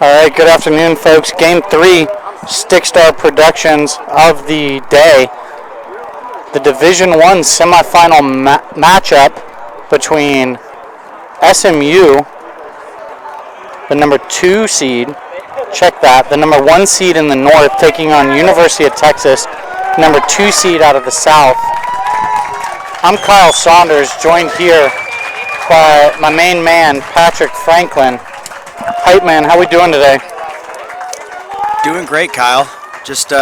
All right, good afternoon, folks. Game 3, Stickstar Productions of the day. The Division 1 semifinal matchup between SMU, the number 2 seed, check that, the number 1 seed in the north, taking on University of Texas, number 2 seed out of the south. I'm Kyle Saunders, joined here by my main man, Patrick Franklin. Hype man, how we doing today? Doing great, Kyle. Just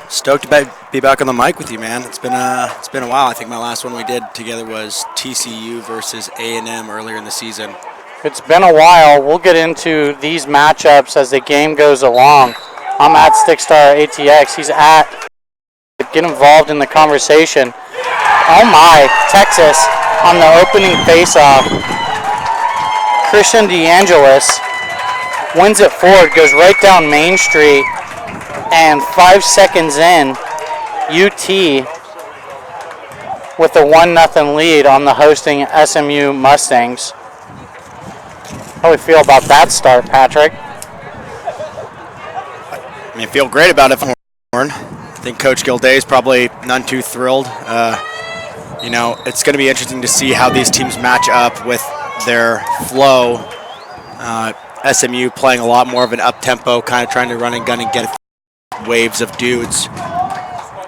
stoked to be back on the mic with you, man. It's been a while. I think my last one we did together was TCU versus A&M earlier in the season. It's been a while. We'll get into these matchups as the game goes along. I'm at Stickstar ATX. He's at. Get involved in the conversation. Oh my, Texas on the opening face-off. Christian DeAngelis wins it forward, goes right down Main Street, and 5 seconds in, UT with a 1-0 lead on the hosting SMU Mustangs. How do we feel about that start, Patrick? I mean, I feel great about it for Horn. I think Coach Gilday is probably none too thrilled. It's going to be interesting to see how these teams match up with their flow. SMU playing a lot more of an up-tempo, kind of trying to run and gun and get waves of dudes.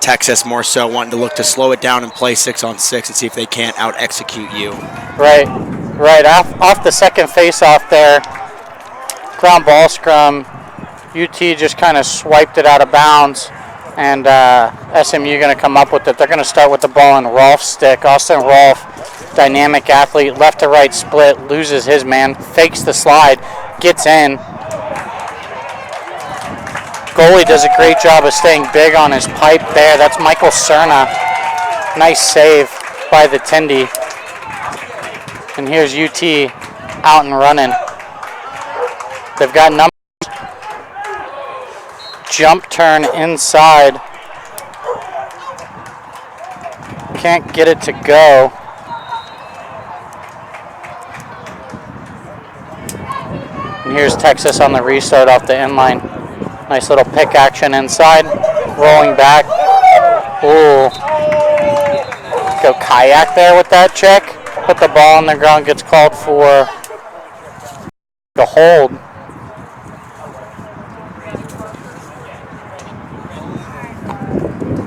Texas more so wanting to look to slow it down and play 6-on-6 and see if they can't out-execute you. Right. Off the second face-off there, ground ball scrum. UT just kind of swiped it out of bounds, and SMU going to come up with it. They're going to start with the ball in Rolf's stick. Austin Rolf, dynamic athlete, left to right split, loses his man, fakes the slide, gets in. Goalie does a great job of staying big on his pipe there. That's Michael Cerna. Nice save by the Tindy. And here's UT out and running. They've got numbers. Jump turn inside. Can't get it to go. And here's Texas on the restart off the inline. Nice little pick action inside. Rolling back. Ooh. Go kayak there with that check. Put the ball on the ground. Gets called for the hold.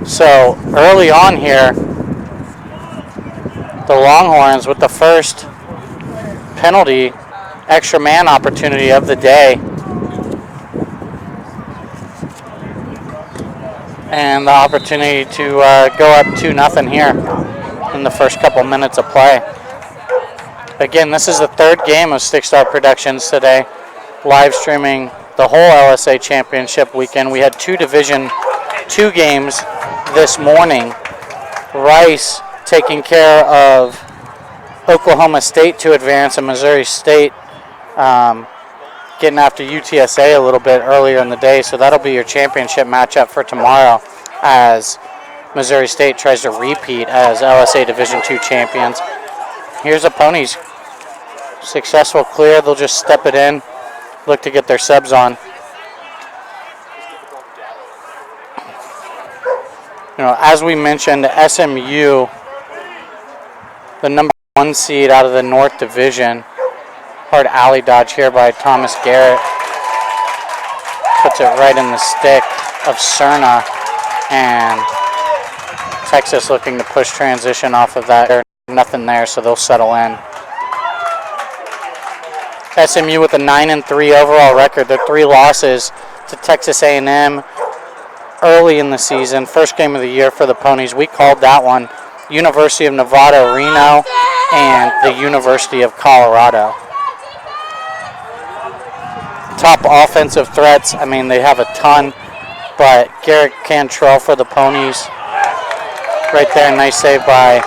So early on here, the Longhorns with the first penalty, extra man opportunity of the day. And the opportunity to go up 2-0 here in the first couple minutes of play. Again, this is the third game of Stickstar Productions today, live streaming the whole LSA Championship weekend. We had 2 Division 2 games this morning. Rice taking care of Oklahoma State to advance, and Missouri State getting after UTSA a little bit earlier in the day, so that'll be your championship matchup for tomorrow as Missouri State tries to repeat as LSA Division II champions. Here's the Ponies. Successful clear. They'll just step it in, look to get their subs on. As we mentioned, SMU, the number 1 seed out of the North Division. Hard alley dodge here by Thomas Garrett. Puts it right in the stick of Cerna, and Texas looking to push transition off of that. Nothing there, so they'll settle in. SMU with a 9-3 overall record. Their 3 losses to Texas A&M early in the season. First game of the year for the Ponies. We called that one. University of Nevada, Reno, and the University of Colorado. Top offensive threats, they have a ton, but Garrett Cantrell for the Ponies. Right there, nice save by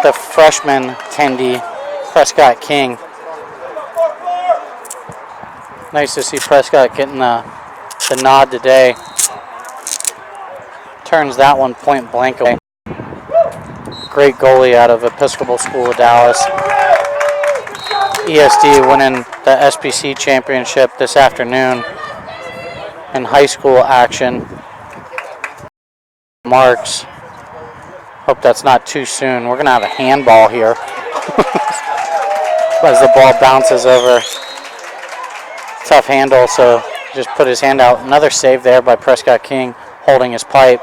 the freshman Tendy, Prescott King. Nice to see Prescott getting the nod today. Turns that one point blank away. Great goalie out of Episcopal School of Dallas. ESD winning the SPC championship this afternoon in high school action. Marks. Hope that's not too soon. We're going to have a handball here as the ball bounces over. Tough handle, so just put his hand out. Another save there by Prescott King, holding his pipe.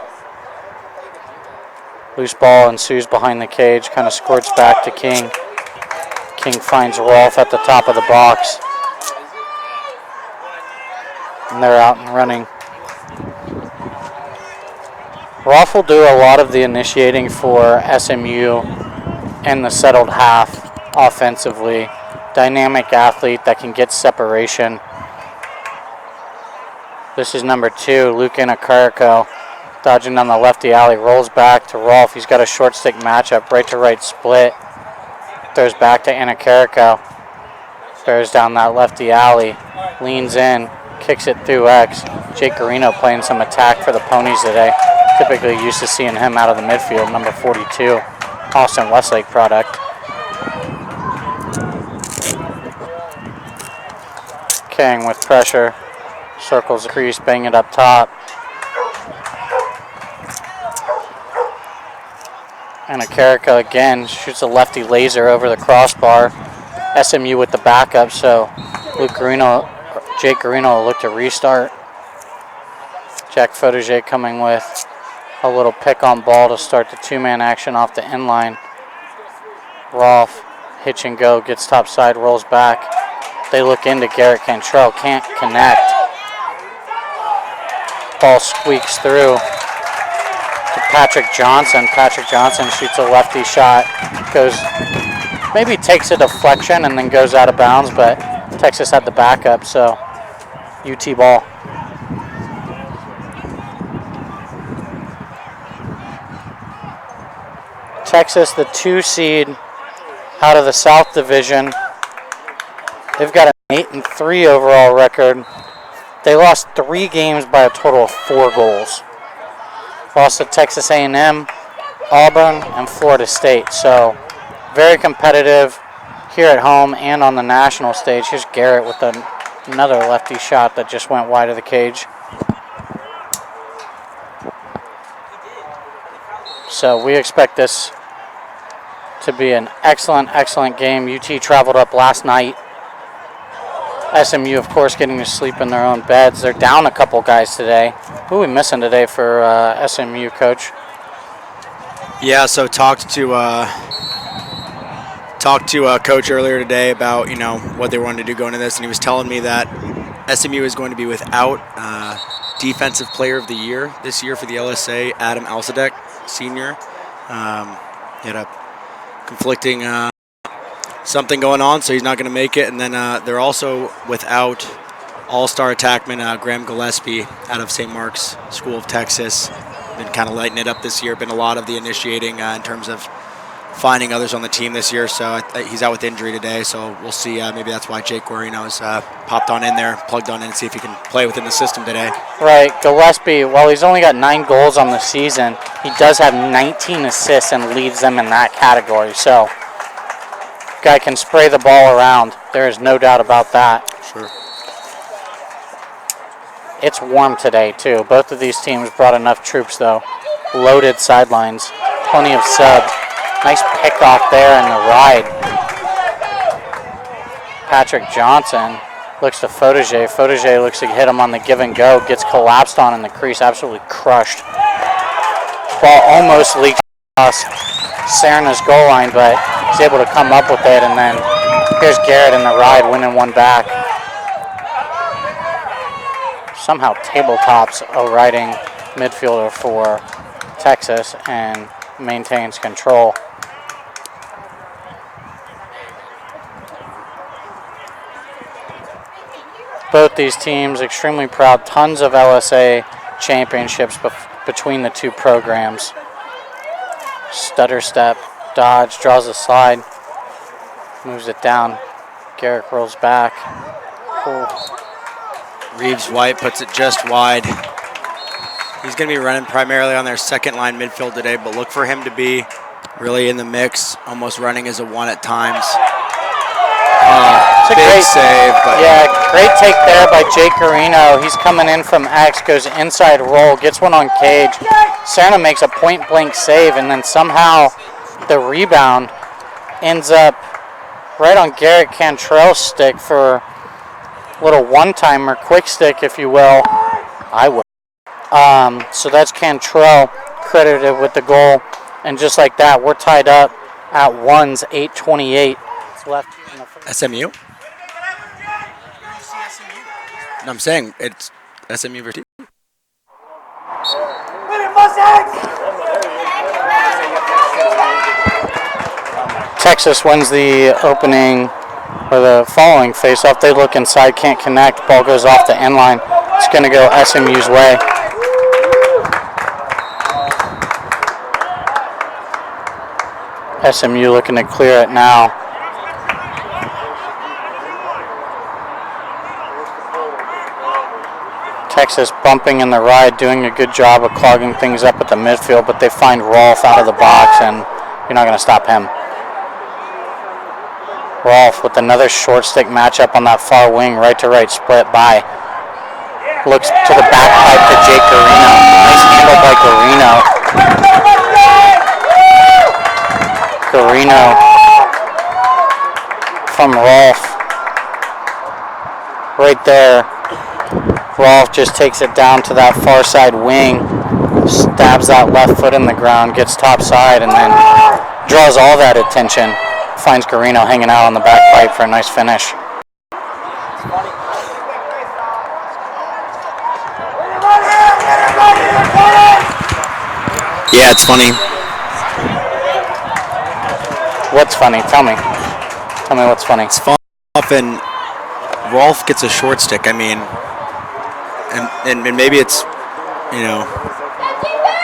Loose ball ensues behind the cage, kind of squirts back to King. King finds Rolfe at the top of the box. And they're out and running. Rolfe will do a lot of the initiating for SMU in the settled half offensively. Dynamic athlete that can get separation. This is number 2, Luke Inakiriko, dodging down the lefty alley, rolls back to Rolfe. He's got a short stick matchup, right to right split. Throws back to Inakiriko. Bears down that lefty alley, leans in, kicks it through X. Jake Garino playing some attack for the Ponies today. Typically used to seeing him out of the midfield, number 42, Austin Westlake product. King with pressure, circles the crease, bang it up top. And Inakiriko again shoots a lefty laser over the crossbar. SMU with the backup, so Jake Garino will look to restart. Jack Fotoge coming with a little pick on ball to start the 2-man action off the inline. Rolfe, hitch and go, gets top side, rolls back. They look into Garrett Cantrell, can't connect. Ball squeaks through to Patrick Johnson. Patrick Johnson shoots a lefty shot, maybe takes a deflection and then goes out of bounds, but Texas had the backup, so UT ball. Texas, the 2 seed out of the South Division. They've got an 8-3 overall record. They lost 3 games by a total of 4 goals. Lost to Texas A&M, Auburn, and Florida State. So very competitive here at home and on the national stage. Here's Garrett with another lefty shot that just went wide of the cage. So we expect this to be an excellent, excellent game. UT traveled up last night. SMU, of course, getting to sleep in their own beds. They're down a couple guys today. Who are we missing today for SMU, Coach? Yeah, so talked to Coach earlier today about what they wanted to do going into this, and he was telling me that SMU is going to be without Defensive Player of the Year this year for the LSA, Adam Alsadek, senior. He had a conflicting something going on, so he's not going to make it. And then they're also without all-star attackman Graham Gillespie out of St. Mark's School of Texas. Been kind of lighting it up this year. Been a lot of the initiating in terms of finding others on the team this year. So he's out with injury today, so we'll see. Maybe that's why Jake Guarino's popped on in there, plugged on in, and see if he can play within the system today. Right. Gillespie, while he's only got 9 goals on the season, he does have 19 assists and leads them in that category. So guy can spray the ball around. There is no doubt about that. Sure. It's warm today, too. Both of these teams brought enough troops, though. Loaded sidelines. Plenty of subs. Nice pick off there in the ride. Patrick Johnson looks to Fotoge. Fotoge looks to hit him on the give and go. Gets collapsed on in the crease. Absolutely crushed. Ball almost leaked across Serena's goal line, but he's able to come up with it. And then here's Garrett in the ride, winning one back. Somehow tabletops a riding midfielder for Texas and maintains control. Both these teams extremely proud. Tons of LSA championships between the two programs. Stutter step, dodge, draws a slide, moves it down. Garrett rolls back. Cool. Reeves White puts it just wide. He's going to be running primarily on their second line midfield today, but look for him to be really in the mix, almost running as a one at times. It's a Big great save, but yeah, great take there by Jake Carino. He's coming in from X, goes inside roll, gets one on Cage. Serna makes a point-blank save, and then somehow the rebound ends up right on Garrett Cantrell's stick for a little one-timer, quick stick, if you will. I will. So that's Cantrell credited with the goal. And just like that, we're tied up at ones, 8:28 left in the first. SMU? No, I'm saying it's SMU versus. Texas wins the opening or the following face-off. They look inside, can't connect. Ball goes off the end line. It's going to go SMU's way. SMU looking to clear it now. Texas bumping in the ride, doing a good job of clogging things up at the midfield, but they find Rolfe out of the box, and you're not going to stop him. Rolfe with another short stick matchup on that far wing, right to right split by. Looks to the back pipe to Jake Carino. Nice handle by Carino. Carino from Rolfe. Right there. Rolfe just takes it down to that far side wing, stabs that left foot in the ground, gets top side, and then draws all that attention. Finds Carino hanging out on the back pipe for a nice finish. Yeah, it's funny. What's funny? Tell me. Tell me what's funny. It's often Rolfe gets a short stick. I mean, and maybe it's,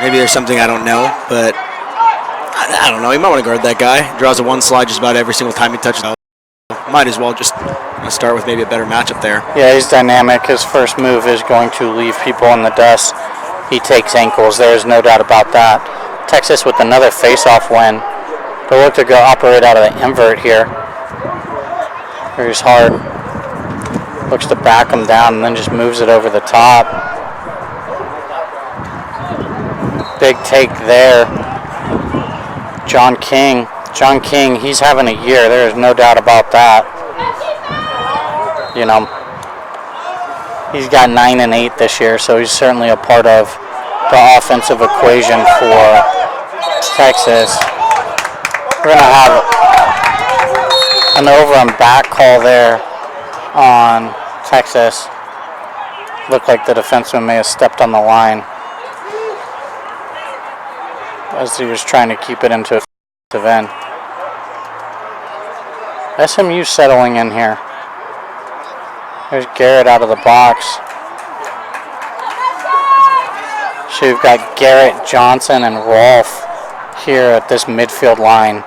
maybe there's something I don't know, but I don't know. You might want to guard that guy. Draws a one slide just about every single time he touches it. Might as well just start with maybe a better matchup there. Yeah, he's dynamic. His first move is going to leave people in the dust. He takes ankles. There is no doubt about that. Texas with another face-off win. They'll look to go operate out of the invert here. Here's Hard. Looks to back him down and then just moves it over the top. Big take there. John King, he's having a year. There is no doubt about that. He's got 9 and 8 this year, so he's certainly a part of the offensive equation for Texas. We're going to have an over and back call there on Texas. Looked like the defenseman may have stepped on the line as he was trying to keep it into a end. SMU settling in here. There's Garrett out of the box. So you've got Garrett, Johnson, and Rolfe here at this midfield line,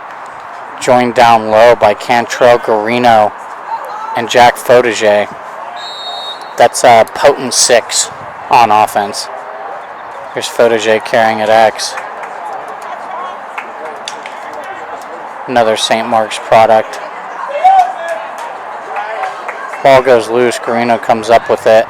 joined down low by Cantrell, Garino, and Jack Fotiger. That's a potent 6 on offense. Here's Fotiger carrying at X. Another St. Mark's product. Ball goes loose. Garino comes up with it.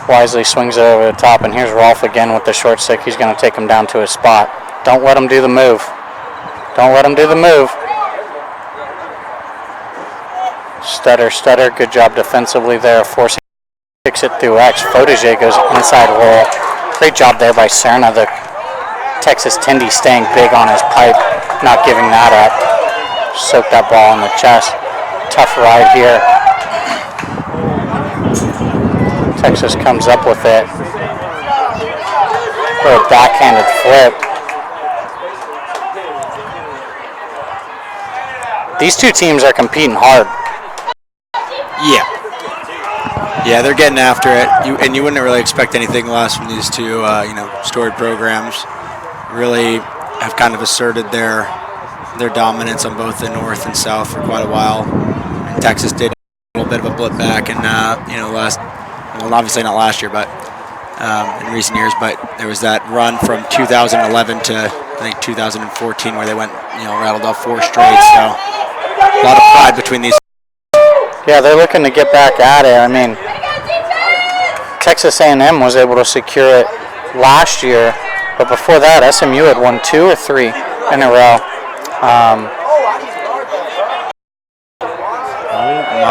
Wisely swings it over the top, and here's Rolfe again with the short stick. He's going to take him down to his spot. Don't let him do the move. Don't let him do the move. Stutter. Good job defensively there, forcing it through X. Fotiger goes inside roll. Great job there by Serna. The Texas Tindy staying big on his pipe, not giving that up. Soaked that ball in the chest. Tough ride here. Texas comes up with it for a backhanded flip. These two teams are competing hard. Yeah, they're getting after it. You wouldn't really expect anything less from these two, storied programs. Really have kind of asserted their dominance on both the North and South for quite a while. And Texas did a little bit of a blip back, and obviously not last year, but in recent years. But there was that run from 2011 to I think 2014 where they went, rattled off 4 straight. So a lot of pride between these. Yeah, they're looking to get back at it. I mean, Texas A&M was able to secure it last year, but before that, SMU had won 2 or 3 in a row.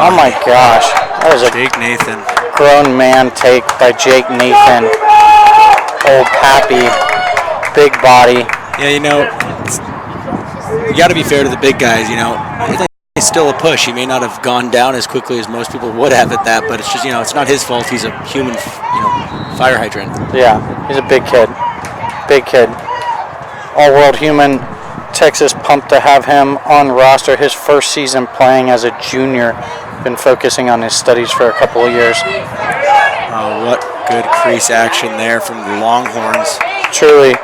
Oh my gosh, that was a Jake Nathan. Grown man take by Jake Nathan. Old Pappy, big body. Yeah, you got to be fair to the big guys. It's still a push. He may not have gone down as quickly as most people would have at that, but it's just it's not his fault. He's a human, fire hydrant. Yeah, he's a big kid. Big kid. All-world human. Texas pumped to have him on roster. His first season playing as a junior. Been focusing on his studies for a couple of years. Oh, what good crease action there from the Longhorns. Truly.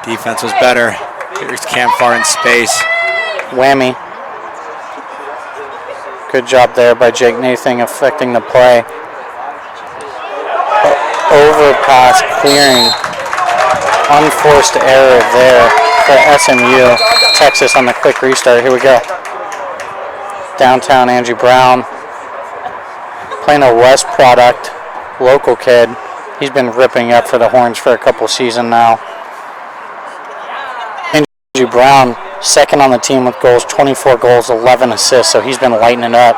Defense was better. Here's Campfar in space. Whammy. Good job there by Jake Nathan affecting the play. Overpass clearing. Unforced error there for SMU. Texas on the quick restart. Here we go. Downtown Andrew Brown. Playing a West product. Local kid. He's been ripping up for the Horns for a couple seasons now. Andrew Brown, second on the team with goals, 24 goals, 11 assists, so he's been lighting it up.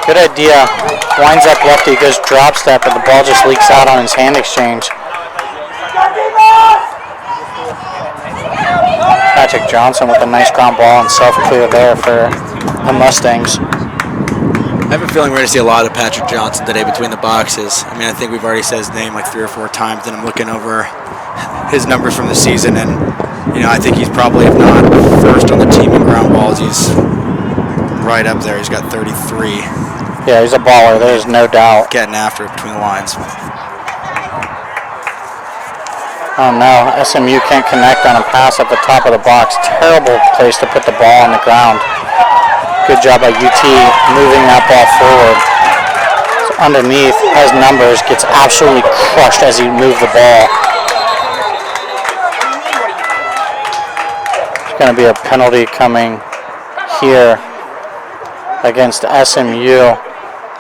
Good idea. Winds up lefty, goes drop step, but the ball just leaks out on his hand exchange. Patrick Johnson with a nice ground ball and self-clear there for the Mustangs. I have a feeling we're going to see a lot of Patrick Johnson today between the boxes. I mean, I think we've already said his name like 3 or 4 times, and I'm looking over his numbers from the season, and I think he's probably, if not first on the team in ground balls, he's right up there. He's got 33. Yeah, he's a baller. There's no doubt. Getting after it between the lines. Oh no, SMU can't connect on a pass at the top of the box. Terrible place to put the ball on the ground. Good job by UT moving that ball forward. So underneath, has numbers, gets absolutely crushed as he moved the ball. There's going to be a penalty coming here against SMU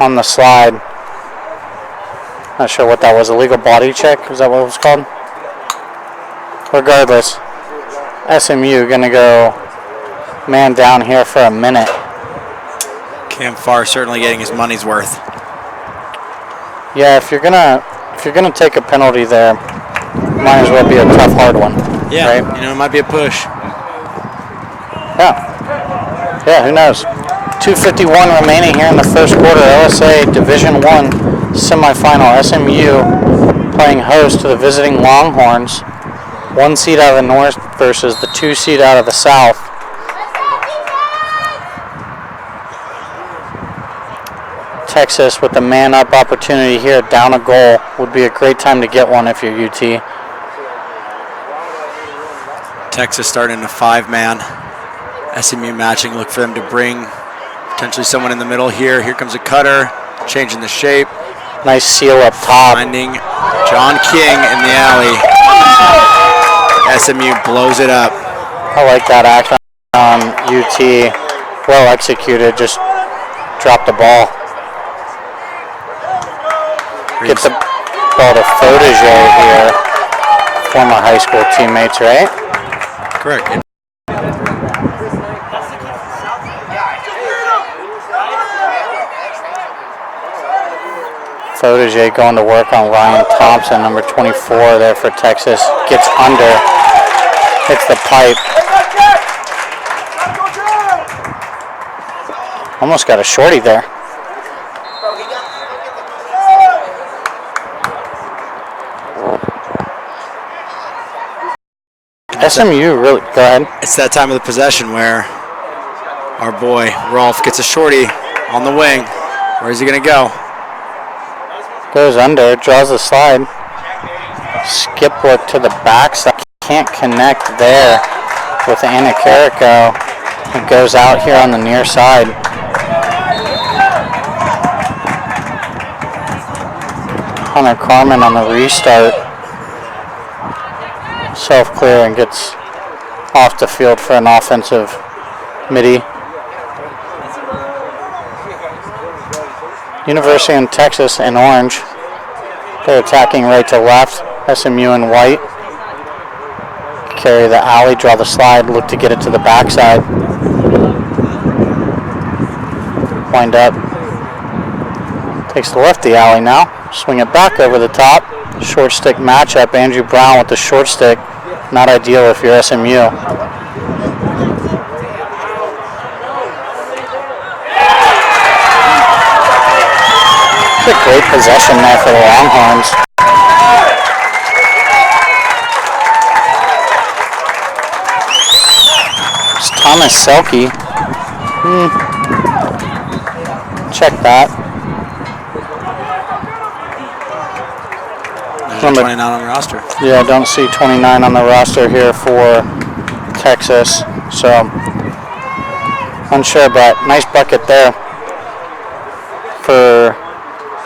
on the slide. Not sure what that was. Illegal body check? Is that what it was called? Regardless, SMU going to go man down here for a minute. Campfar certainly getting his money's worth. Yeah, if you're gonna take a penalty there, might as well be a tough, hard one. Yeah, right? It might be a push. Yeah, who knows? 2:51 remaining here in the first quarter. LSA Division I semifinal. SMU playing host to the visiting Longhorns. 1 seed out of the north versus the 2 seed out of the south. Texas with the man-up opportunity here, down a goal. Would be a great time to get one if you're UT. Texas starting a 5-man. SMU matching. Look for them to bring potentially someone in the middle here. Here comes a cutter, changing the shape. Nice seal up top. Finding John King in the alley. SMU blows it up. I like that action on UT. Well executed, just dropped the ball. Get the ball to Fodege here. Former high school teammates, right? Correct. Fodege going to work on Ryan Thompson, number 24 there for Texas. Gets under, hits the pipe. Almost got a shorty there. SMU really, go ahead. It's that time of the possession where our boy Rolf gets a shorty on the wing. Where's he going to go? Goes under, draws the slide. Skip work to the backside. Can't connect there with Anna Carrico. It goes out here on the near side. Hunter Carmen on the restart. Self-clear and gets off the field for an offensive midi. University of Texas in orange. They're attacking right to left. SMU in white. Carry the alley, draw the slide, look to get it to the backside. Wind up. Takes the lefty alley now. Swing it back over the top. Short stick matchup. Andrew Brown with the short stick. Not ideal if you're SMU. It's a great possession there for the Longhorns. It's Thomas Selke. Check that. Number 29 on the roster. Yeah, I don't see 29 on the roster here for Texas, so unsure, but nice bucket there for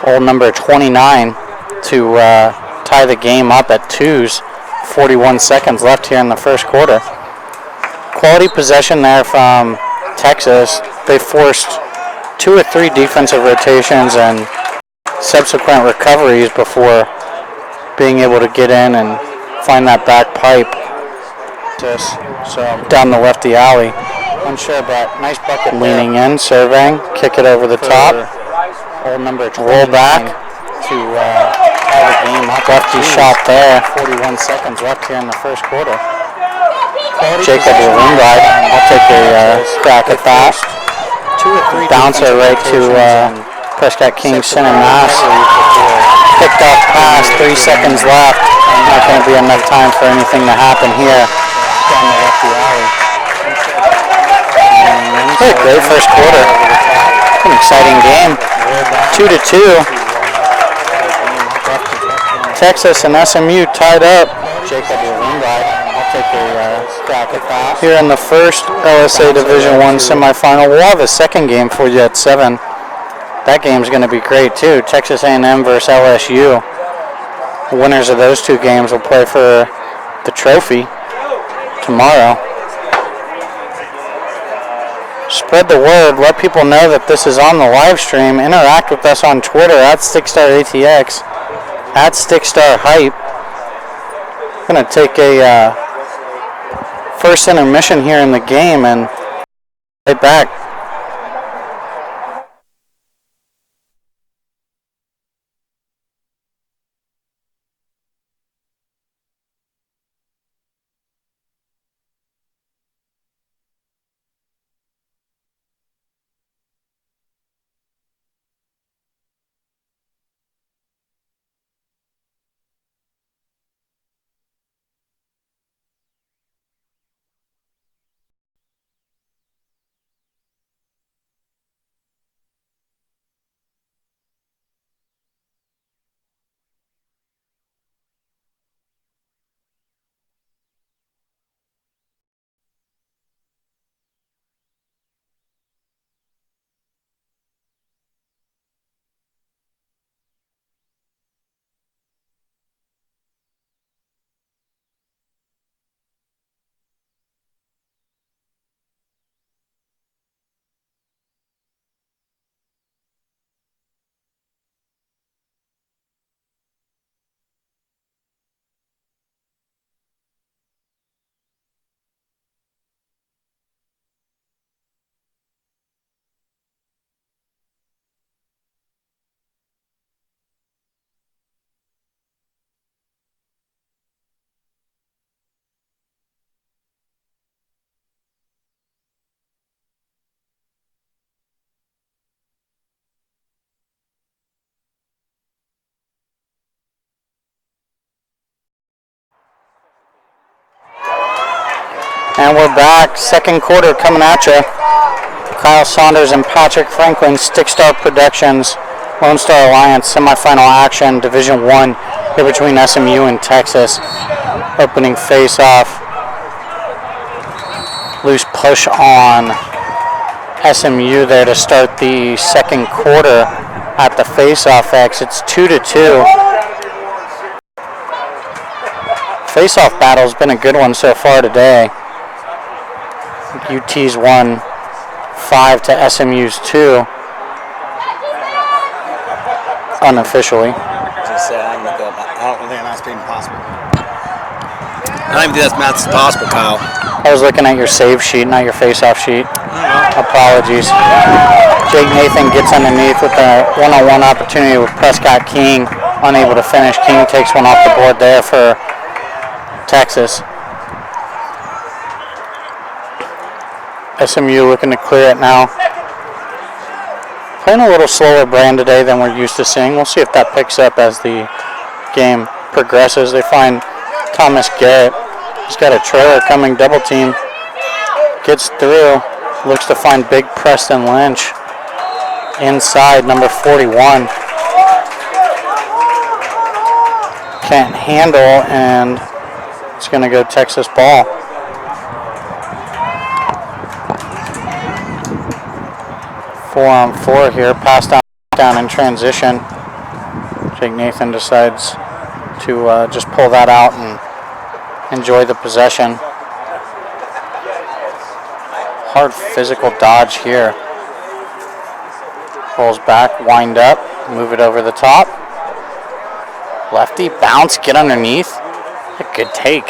old number 29 to tie the game up at 2s. 41 seconds left here in the first quarter. Quality possession there from Texas. They forced 2 or 3 defensive rotations and subsequent recoveries before being able to get in and find that back pipe. So down the lefty alley. Unsure, but nice bucket. Leaning in, surveying, kick it over the top. Old number 12. Roll back to tie the game up. Lefty shot there. 41 seconds left here in the first quarter. Jacob Lindblad. I'll take a crack at that. Bouncer right to Prescott King Center Mass. Picked off pass, 3 seconds left. Not going to be enough time for anything to happen here. Down the lefty alley. Great first quarter. An exciting game. 2-2. Texas and SMU tied up. Jacob Lindblad. I'll take a crack at that. Here in the first LSA Division I semifinal, we'll have a second game for you at 7. That game's going to be great too. Texas A&M versus LSU. The winners of those 2 games will play for the trophy tomorrow. Spread the word. Let people know that this is on the live stream. Interact with us on Twitter at StickStarATX, at StickStarHype. Going to take a first intermission here in the game and right back. And we're back. Second quarter coming at you. Kyle Saunders and Patrick Franklin, Stickstar Productions, Lone Star Alliance, semifinal action, Division I, here between SMU and Texas. Opening face-off. Loose push on SMU there to start the second quarter at the face-off X. It's 2-2. Face-off battle's been a good one so far today. UT's won 5 to SMU's 2. Unofficially. I don't think that's being possible. I don't even think that's math's possible, Kyle. I was looking at your save sheet, not your face-off sheet. Apologies. Jake Nathan gets underneath with a one-on-one opportunity with Prescott King. Unable to finish. King takes one off the board there for Texas. SMU looking to clear it now. Playing a little slower brand today than we're used to seeing. We'll see if that picks up as the game progresses. They find Thomas Garrett. He's got a trailer coming, double team. Gets through. Looks to find big Preston Lynch. Inside, number 41. Can't handle, and it's going to go Texas ball. Four on four here. Pass down in transition. Jake Nathan decides to just pull that out and enjoy the possession. Hard physical dodge here. Pulls back, wind up, move it over the top. Lefty, bounce, get underneath. A good take.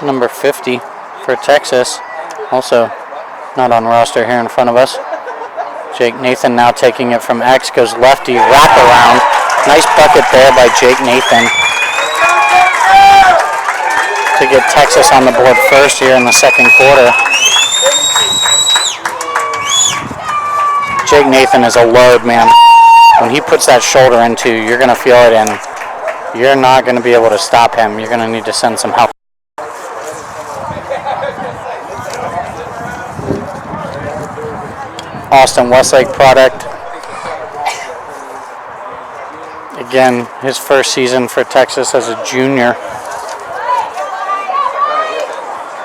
Number 50 for Texas. Also not on roster here in front of us. Jake Nathan now taking it from X, goes lefty, wrap around. Nice bucket there by Jake Nathan to get Texas on the board first here in the second quarter. Jake Nathan is a load, man. When he puts that shoulder into you, you're going to feel it, and you're not going to be able to stop him. You're going to need to send some help. Austin Westlake product. Again, his first season for Texas as a junior.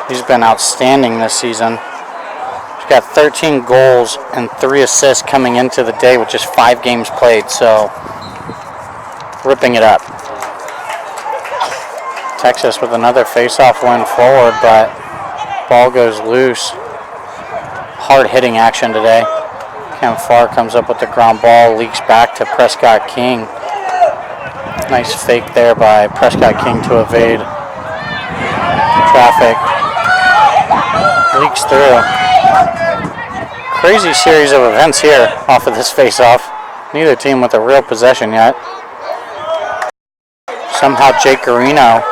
He's been outstanding this season. He's got 13 goals and 3 assists coming into the day with just 5 games played, so ripping it up. Texas with another face-off win forward, but ball goes loose. Hard hitting action today. Cam Farr comes up with the ground ball, leaks back to Prescott King. Nice fake there by Prescott King to evade traffic. Leaks through. Crazy series of events here off of this face-off. Neither team with a real possession yet. Somehow Jake Garino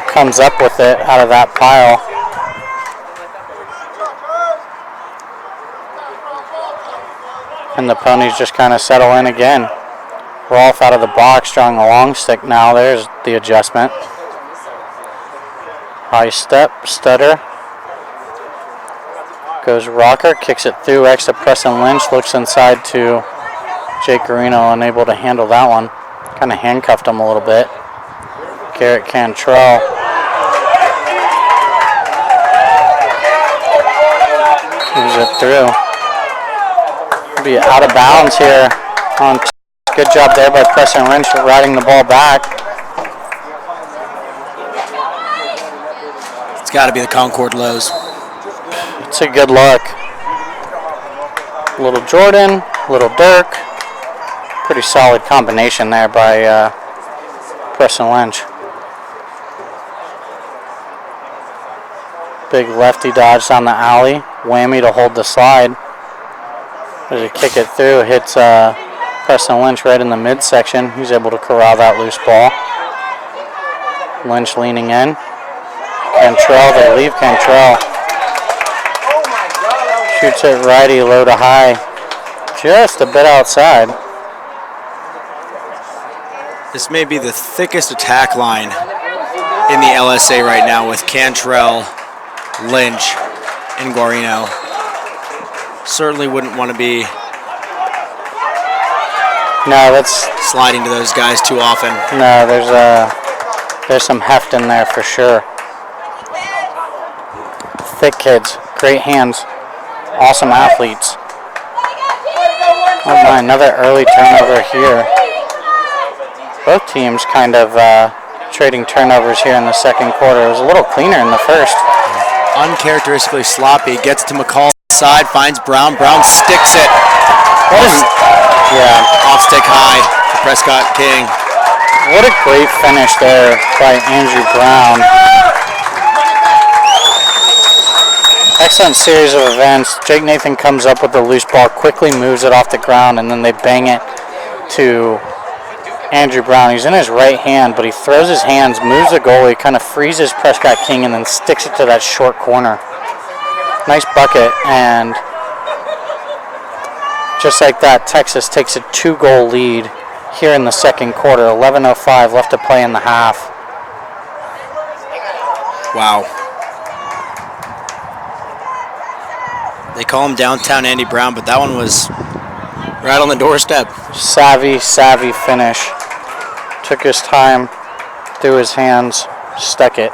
comes up with it out of that pile. And the Ponies just kind of settle in again. Rolf out of the box, drawing a long stick now. There's the adjustment. High step, stutter. Goes Rocker, kicks it through, X to Preston Lynch, looks inside to Jake Garino, unable to handle that one. Kind of handcuffed him a little bit. Garrett Cantrell. Moves it through. Be out of bounds here. Good job there by Preston Lynch riding the ball back. It's got to be the Concord Lows. It's a good look. Little Jordan, little Dirk. Pretty solid combination there by Preston Lynch. Big lefty dodge down the alley. Whammy to hold the slide. As he kick it through, hits Preston Lynch right in the midsection. He's able to corral that loose ball. Lynch leaning in. Cantrell, they leave Cantrell. Shoots it righty, low to high. Just a bit outside. This may be the thickest attack line in the LSA right now with Cantrell, Lynch, and Guarino. Certainly wouldn't want to be sliding to those guys too often. No, there's some heft in there for sure. Thick kids, great hands, awesome athletes. Oh my, another early turnover here. Both teams kind of trading turnovers here in the second quarter. It was a little cleaner in the first. Uncharacteristically sloppy. Gets to McCall's side, finds Brown. Brown sticks it. Off stick high to Prescott King. What a great finish there by Andrew Brown. Excellent series of events. Jake Nathan comes up with the loose ball, quickly moves it off the ground, and then they bang it to Andrew Brown. He's in his right hand, but he throws his hands, moves the goalie, kind of freezes Prescott King, and then sticks it to that short corner. Nice bucket, and just like that, Texas takes a 2-goal lead here in the second quarter. 11:05 left to play in the half. Wow. They call him Downtown Andy Brown, but that one was right on the doorstep. Savvy finish. Took his time, threw his hands, stuck it.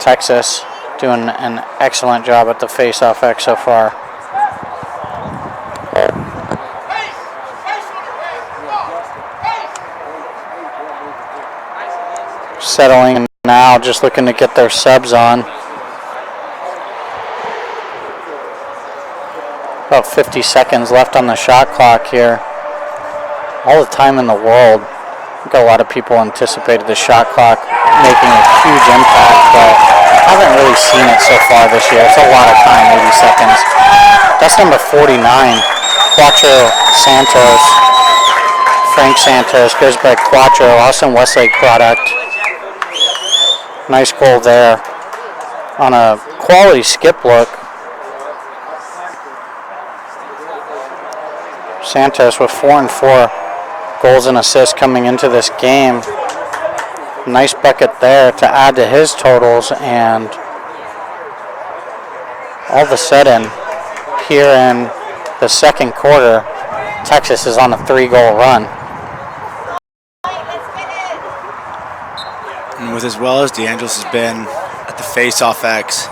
Texas doing an excellent job at the face-off X so far. Settling now, just looking to get their subs on. About 50 seconds left on the shot clock here. All the time in the world. I think a lot of people anticipated the shot clock making a huge impact, but I haven't really seen it so far this year. It's a lot of time, 80 seconds. That's number 49, Quattro Santos. Frank Santos goes by Quattro, Austin Westlake product. Nice goal there on a quality skip look. Santos with 4 and 4 goals and assists coming into this game. Nice bucket there to add to his totals, and all of a sudden, here in the second quarter, Texas is on a 3-goal run. And with as well as DeAngelis has been at the face-off X,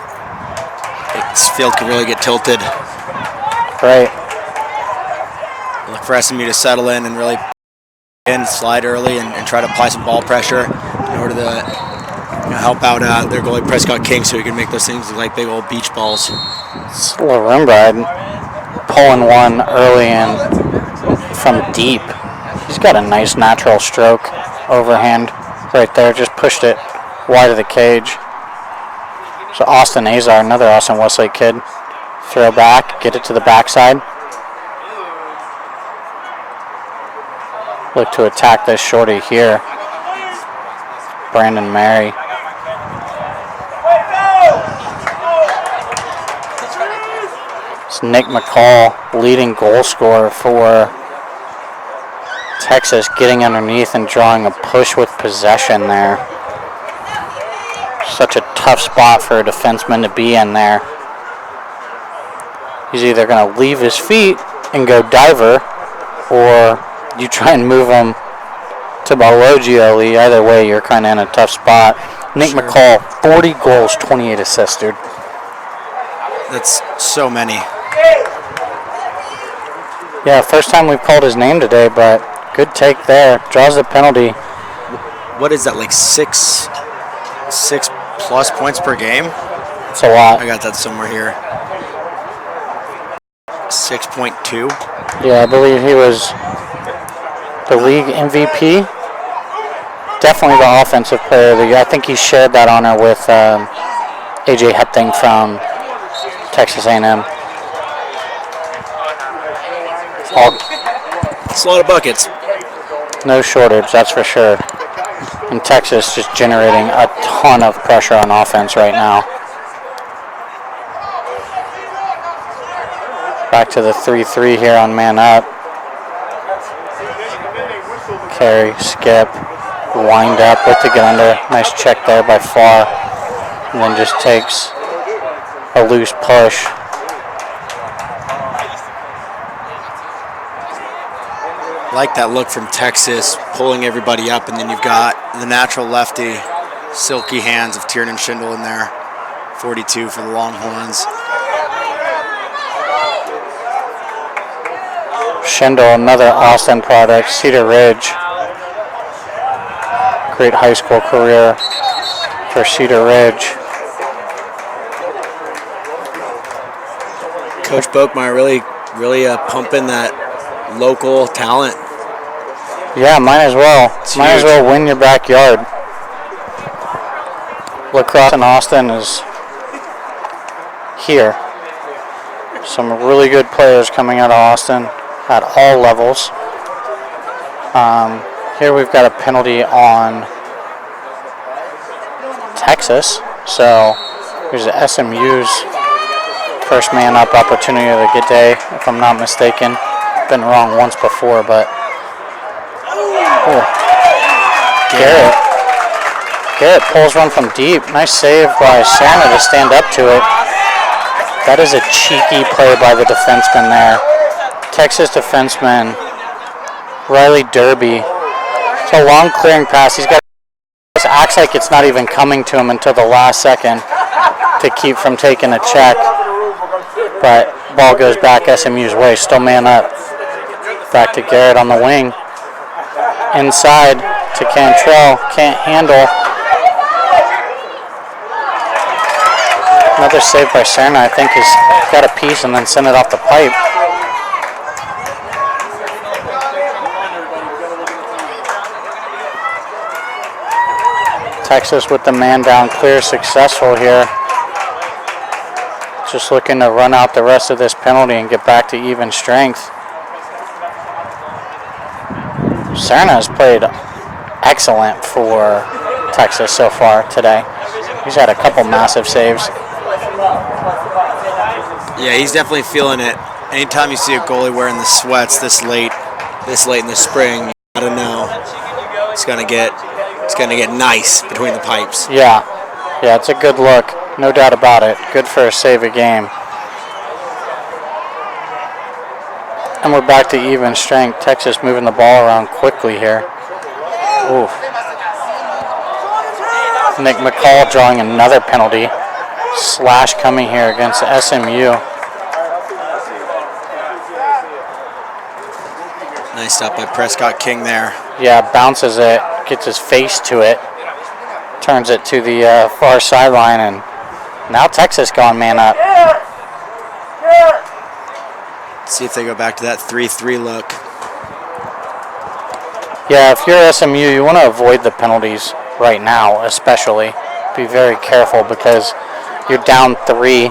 this field could really get tilted. Right. Look for SMU to settle in and really slide early and try to apply some ball pressure in order to help out their goalie Prescott King so he can make those things look like big old beach balls. It's Larimbrad pulling one early and from deep. He's got a nice natural stroke overhand right there. Just pushed it wide of the cage. So Austin Azar, another Austin Westlake kid. Throw back, get it to the backside. Look to attack this shorty here. Brandon Mary. It's Nick McCall, leading goal scorer for Texas, getting underneath and drawing a push with possession there. Such a tough spot for a defenseman to be in there. He's either going to leave his feet and go diver, or you try and move him to below GLE. Either way, you're kind of in a tough spot. Nick McCall, 40 goals, 28 assists, dude. That's so many. Yeah, first time we've called his name today, but good take there. Draws the penalty. What is that, like six plus points per game? It's a lot. I got that somewhere here. 6.2. Yeah, I believe he was the league MVP. Definitely the offensive player of the year. I think he shared that honor with AJ Hepting from Texas A&M. It's a lot of buckets. No shortage, that's for sure. And Texas just generating a ton of pressure on offense right now. Back to the 3-3 here on man up. Carry, skip, wind up, look to get under. Nice check there by Farr. And then just takes a loose push. Like that look from Texas, pulling everybody up, and then you've got the natural lefty, silky hands of Tiernan Schindel in there. 42 for the Longhorns. Schindel, another Austin product. Cedar Ridge. Great high school career for Cedar Ridge. Coach Boekmeyer really pumping that local talent. Yeah, might as well. Might as well win your backyard. Lacrosse in Austin is here. Some really good players coming out of Austin at all levels. Here we've got a penalty on Texas. So here's SMU's first man up opportunity of the day, if I'm not mistaken. Been wrong once before, but Garrett pulls one from deep. Nice save by Serna to stand up to it. That is a cheeky play by the defenseman there. Texas defenseman Riley Derby. It's a long clearing pass. It acts like it's not even coming to him until the last second to keep from taking a check. But ball goes back SMU's way. Still man up. Back to Garrett on the wing. Inside to Cantrell. Can't handle. Another save by Serna, I think, has got a piece and then sent it off the pipe. Texas with the man down clear, successful here. Just looking to run out the rest of this penalty and get back to even strength. Serna has played excellent for Texas so far today. He's had a couple massive saves. Yeah, he's definitely feeling it. Anytime you see a goalie wearing the sweats this late in the spring, you gotta know it's gonna get nice between the pipes. Yeah, it's a good look, no doubt about it. Good for a save a game. And we're back to even strength. Texas moving the ball around quickly here. Oof. Nick McCall drawing another penalty. Slash coming here against SMU. Nice stop by Prescott King there. Yeah, bounces it, gets his face to it, turns it to the far sideline, and now Texas going man up. Let's see if they go back to that 3-3 look. Yeah, if you're SMU, you want to avoid the penalties right now, especially. Be very careful because you're down 3.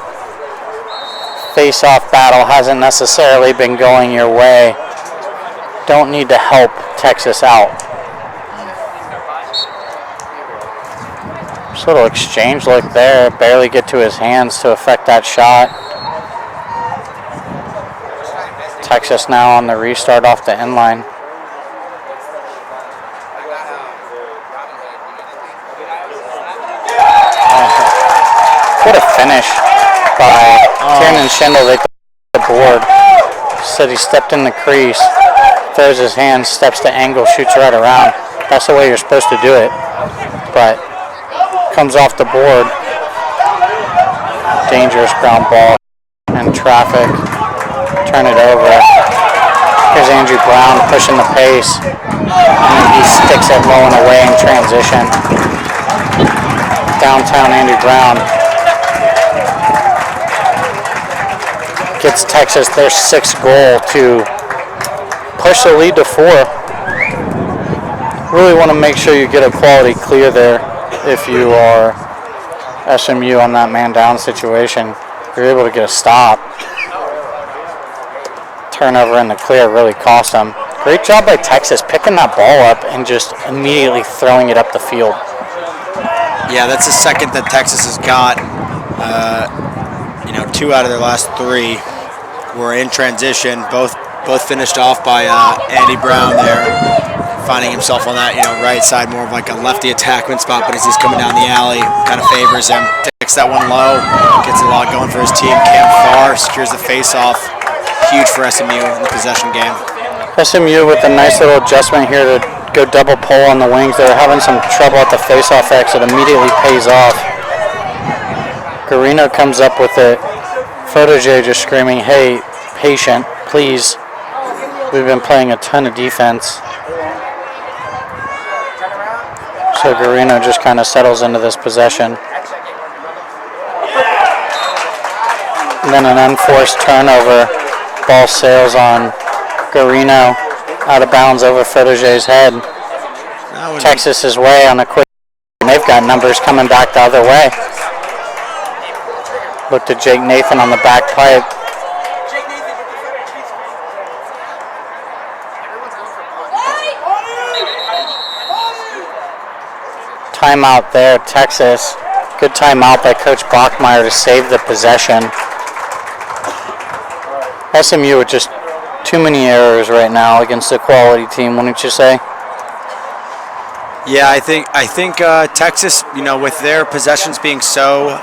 Face-off battle hasn't necessarily been going your way. Don't need to help Texas out. Just a little exchange look there. Barely get to his hands to affect that shot. Texas now on the restart off the end line. What a finish by Tiernan Schindel. They the board. Said he stepped in the crease, throws his hands, steps to angle, shoots right around. That's the way you're supposed to do it. But comes off the board. Dangerous ground ball and traffic. Turn it over. Here's Andrew Brown pushing the pace. And he sticks it low and away in transition. Downtown Andrew Brown gets Texas their 6th goal to push the lead to 4. Really want to make sure you get a quality clear there if you are SMU on that man down situation. You're able to get a stop. Turnover in the clear really cost them. Great job by Texas picking that ball up and just immediately throwing it up the field. Yeah, that's the second that Texas has got. 2 out of their last 3 were in transition. Both finished off by Andy Brown there, finding himself on that right side, more of like a lefty attackman spot. But as he's coming down the alley, kind of favors him. Takes that one low, gets a lot going for his team. Cam Farr secures the face-off. Huge for SMU in the possession game. SMU with a nice little adjustment here to go double pull on the wings. They're having some trouble at the face-off X. It immediately pays off. Garino comes up with it. Fotoje just screaming, "Hey, patient, please." We've been playing a ton of defense. So Garino just kind of settles into this possession. And then an unforced turnover. Ball sails on Garino, out of bounds over Fotoge's head. Texas's way on a quick. They've got numbers coming back the other way. Look to Jake Nathan on the back pipe. Timeout there, Texas. Good timeout by Coach Bachmeyer to save the possession. SMU with just too many errors right now against a quality team, wouldn't you say? Yeah, I think Texas, with their possessions being so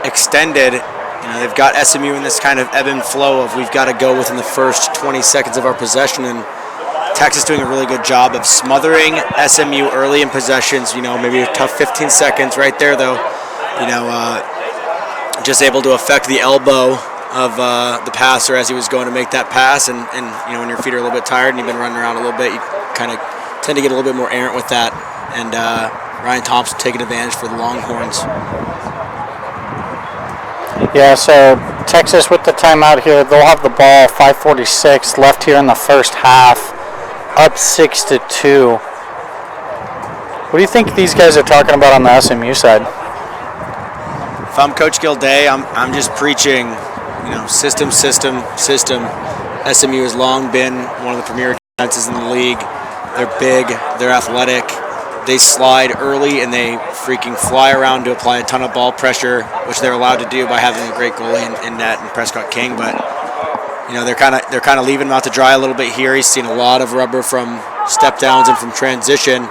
extended, they've got SMU in this kind of ebb and flow of we've got to go within the first 20 seconds of our possession, and Texas doing a really good job of smothering SMU early in possessions. Maybe a tough 15 seconds right there, though. Just able to affect the elbow of the passer as he was going to make that pass, and when your feet are a little bit tired and you've been running around a little bit, you kind of tend to get a little bit more errant with that. And Ryan Thompson taking advantage for the Longhorns. Yeah, so Texas with the timeout here, they'll have the ball. 5:46 left here in the first half. Up 6-2. What do you think these guys are talking about on the SMU side? If I'm Coach Gilday, I'm just preaching, system. SMU has long been one of the premier defenses in the league. They're big, they're athletic, they slide early, and they freaking fly around to apply a ton of ball pressure, which they're allowed to do by having a great goalie in net and Prescott King. But they're kind of leaving him out to dry a little bit here. He's seen a lot of rubber from step downs and from transition.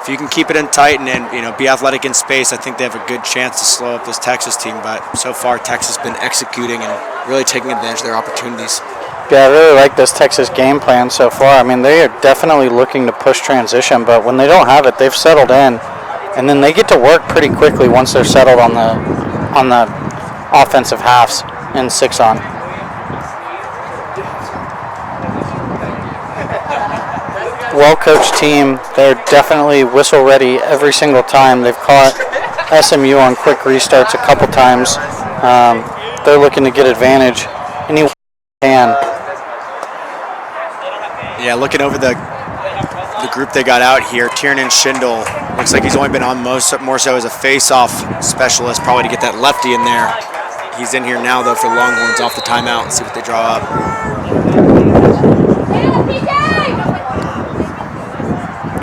If you can keep it in tight and be athletic in space, I think they have a good chance to slow up this Texas team. But so far, Texas has been executing and really taking advantage of their opportunities. Yeah, I really like this Texas game plan so far. I mean, they are definitely looking to push transition, but when they don't have it, they've settled in, and then they get to work pretty quickly once they're settled on the offensive halves in 6-on. Well-coached team. They're definitely whistle ready every single time. They've caught SMU on quick restarts a couple times. They're looking to get advantage any way they can. Yeah, looking over the group they got out here, Tiernan Schindel looks like he's only been on more so as a face-off specialist, probably to get that lefty in there. He's in here now, though, for Longhorns off the timeout and see what they draw up.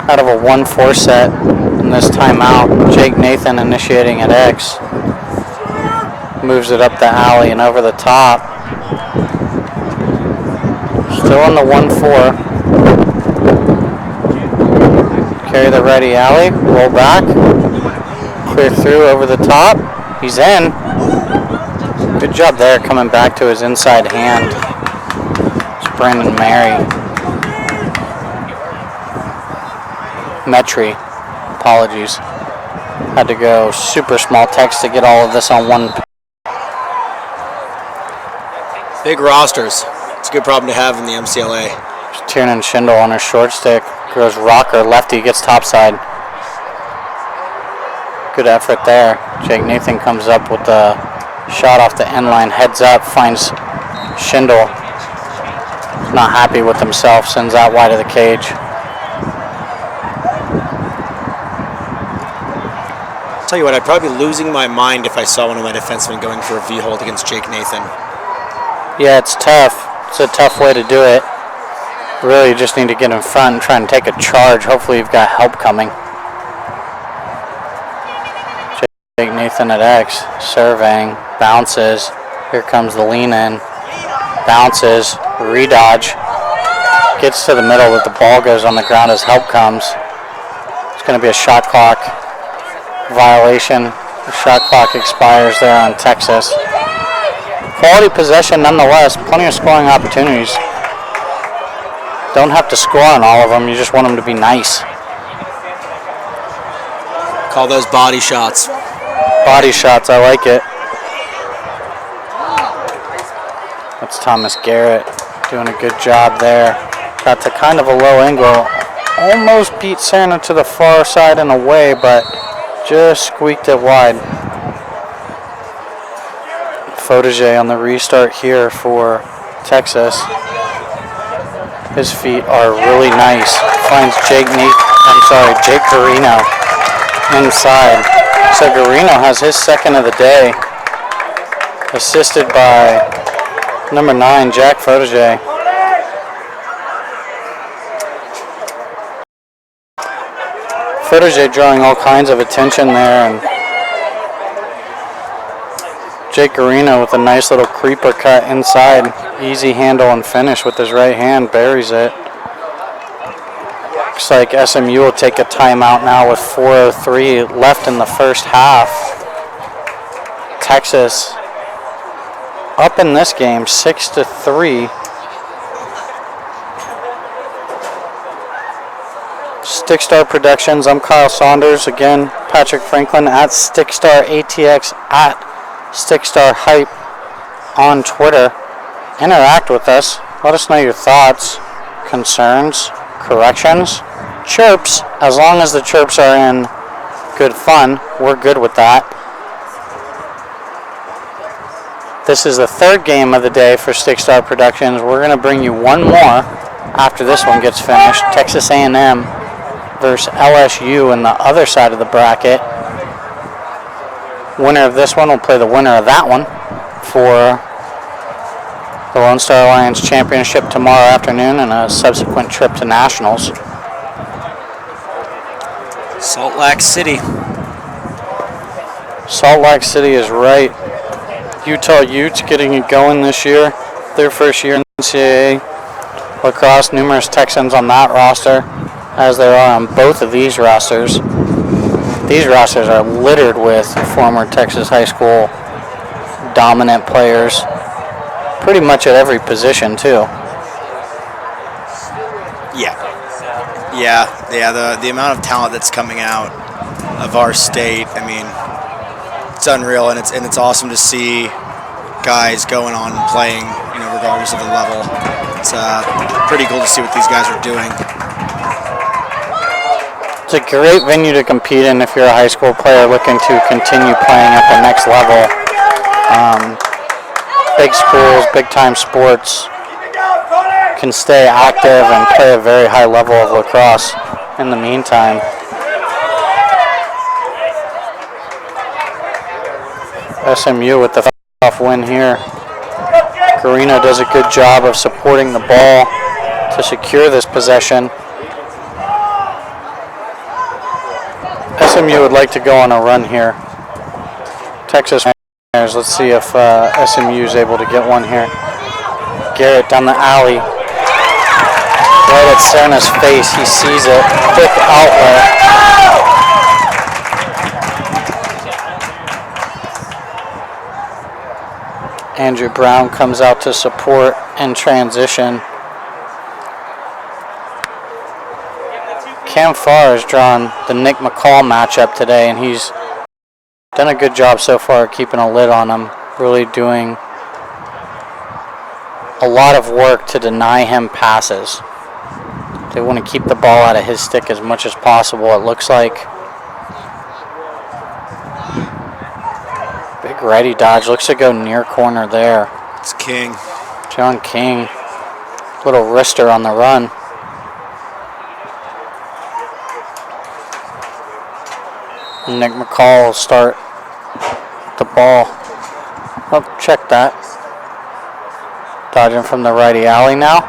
Out of a 1-4 set in this timeout, Jake Nathan initiating at X. Moves it up the alley and over the top. Still in the 1-4. Carry the ready alley, roll back, clear through over the top. He's in. Good job there coming back to his inside hand. It's Brandon Metry. Apologies. Had to go super small text to get all of this on one. Big rosters. It's a good problem to have in the MCLA. Tiernan Schindel on her short stick. Goes rocker, lefty, gets topside. Good effort there. Jake Nathan comes up with the shot off the end line, heads up, finds Schindel. Not happy with himself, sends out wide of the cage. I'll tell you what, I'd probably be losing my mind if I saw one of my defensemen going for a V-hold against Jake Nathan. Yeah, it's tough. It's a tough way to do it. Really, you just need to get in front and try and take a charge. Hopefully you've got help coming. Jake Nathan at X, surveying, bounces. Here comes the lean in. Bounces, redodge. Gets to the middle, but the ball goes on the ground as help comes. It's going to be a shot clock violation. The shot clock expires there on Texas. Quality possession nonetheless. Plenty of scoring opportunities. Don't have to score on all of them. You just want them to be nice. Call those body shots. Body shots, I like it. That's Thomas Garrett doing a good job there. Got to kind of a low angle. Almost beat Santa to the far side and away, but just squeaked it wide. Fotege on the restart here for Texas. His feet are really nice. Finds Jake Garino inside. So Garino has his second of the day, assisted by number 9, Jack Fotege. Fotege drawing all kinds of attention there, and Jake Garino with a nice little creeper cut inside. Easy handle and finish with his right hand, buries it. Looks like SMU will take a timeout now with 4:03 left in the first half. Texas up in this game 6-3. Stickstar Productions, I'm Kyle Saunders. Again, Patrick Franklin at Stickstar ATX at Stickstar Hype on Twitter. Interact with us. Let us know your thoughts, concerns, corrections, chirps. As long as the chirps are in good fun, we're good with that. This is the third game of the day for Stickstar Productions. We're going to bring you one more after this one gets finished. Texas A&M versus LSU in the other side of the bracket. Winner of this one will play the winner of that one for the Lone Star Alliance Championship tomorrow afternoon and a subsequent trip to Nationals. Salt Lake City. Salt Lake City is right. Utah Utes getting it going this year. Their first year in NCAA lacrosse. Numerous Texans on that roster, as there are on both of these rosters. These rosters are littered with former Texas high school dominant players, pretty much at every position too. Yeah. The amount of talent that's coming out of our state, I mean, it's unreal, and it's awesome to see guys going on and playing, regardless of the level. It's pretty cool to see what these guys are doing. It's a great venue to compete in if you're a high school player looking to continue playing at the next level. Big schools, big-time sports can stay active and play a very high level of lacrosse in the meantime. SMU with the off win here. Garino does a good job of supporting the ball to secure this possession. SMU would like to go on a run here. Texas, let's see if SMU is able to get one here. Garrett down the alley. Right at Serna's face, he sees it. Quick outlet. Andrew Brown comes out to support in transition. Cam Farr has drawn the Nick McCall matchup today, and he's done a good job so far keeping a lid on him, really doing a lot of work to deny him passes. They want to keep the ball out of his stick as much as possible, it looks like. Big righty dodge, looks to go near corner there. It's King. John King, little wrister on the run. Nick McCall will start the ball. Oh, check that. Dodging from the righty alley now.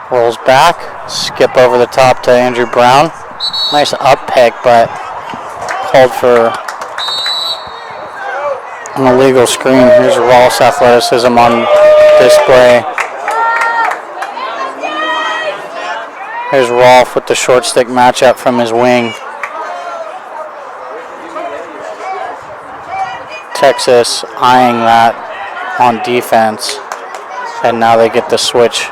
Rolls back. Skip over the top to Andrew Brown. Nice up pick, but called for an illegal screen. Here's Ross athleticism on display. Here's Rolf with the short stick matchup from his wing. Texas eyeing that on defense, and now they get the switch.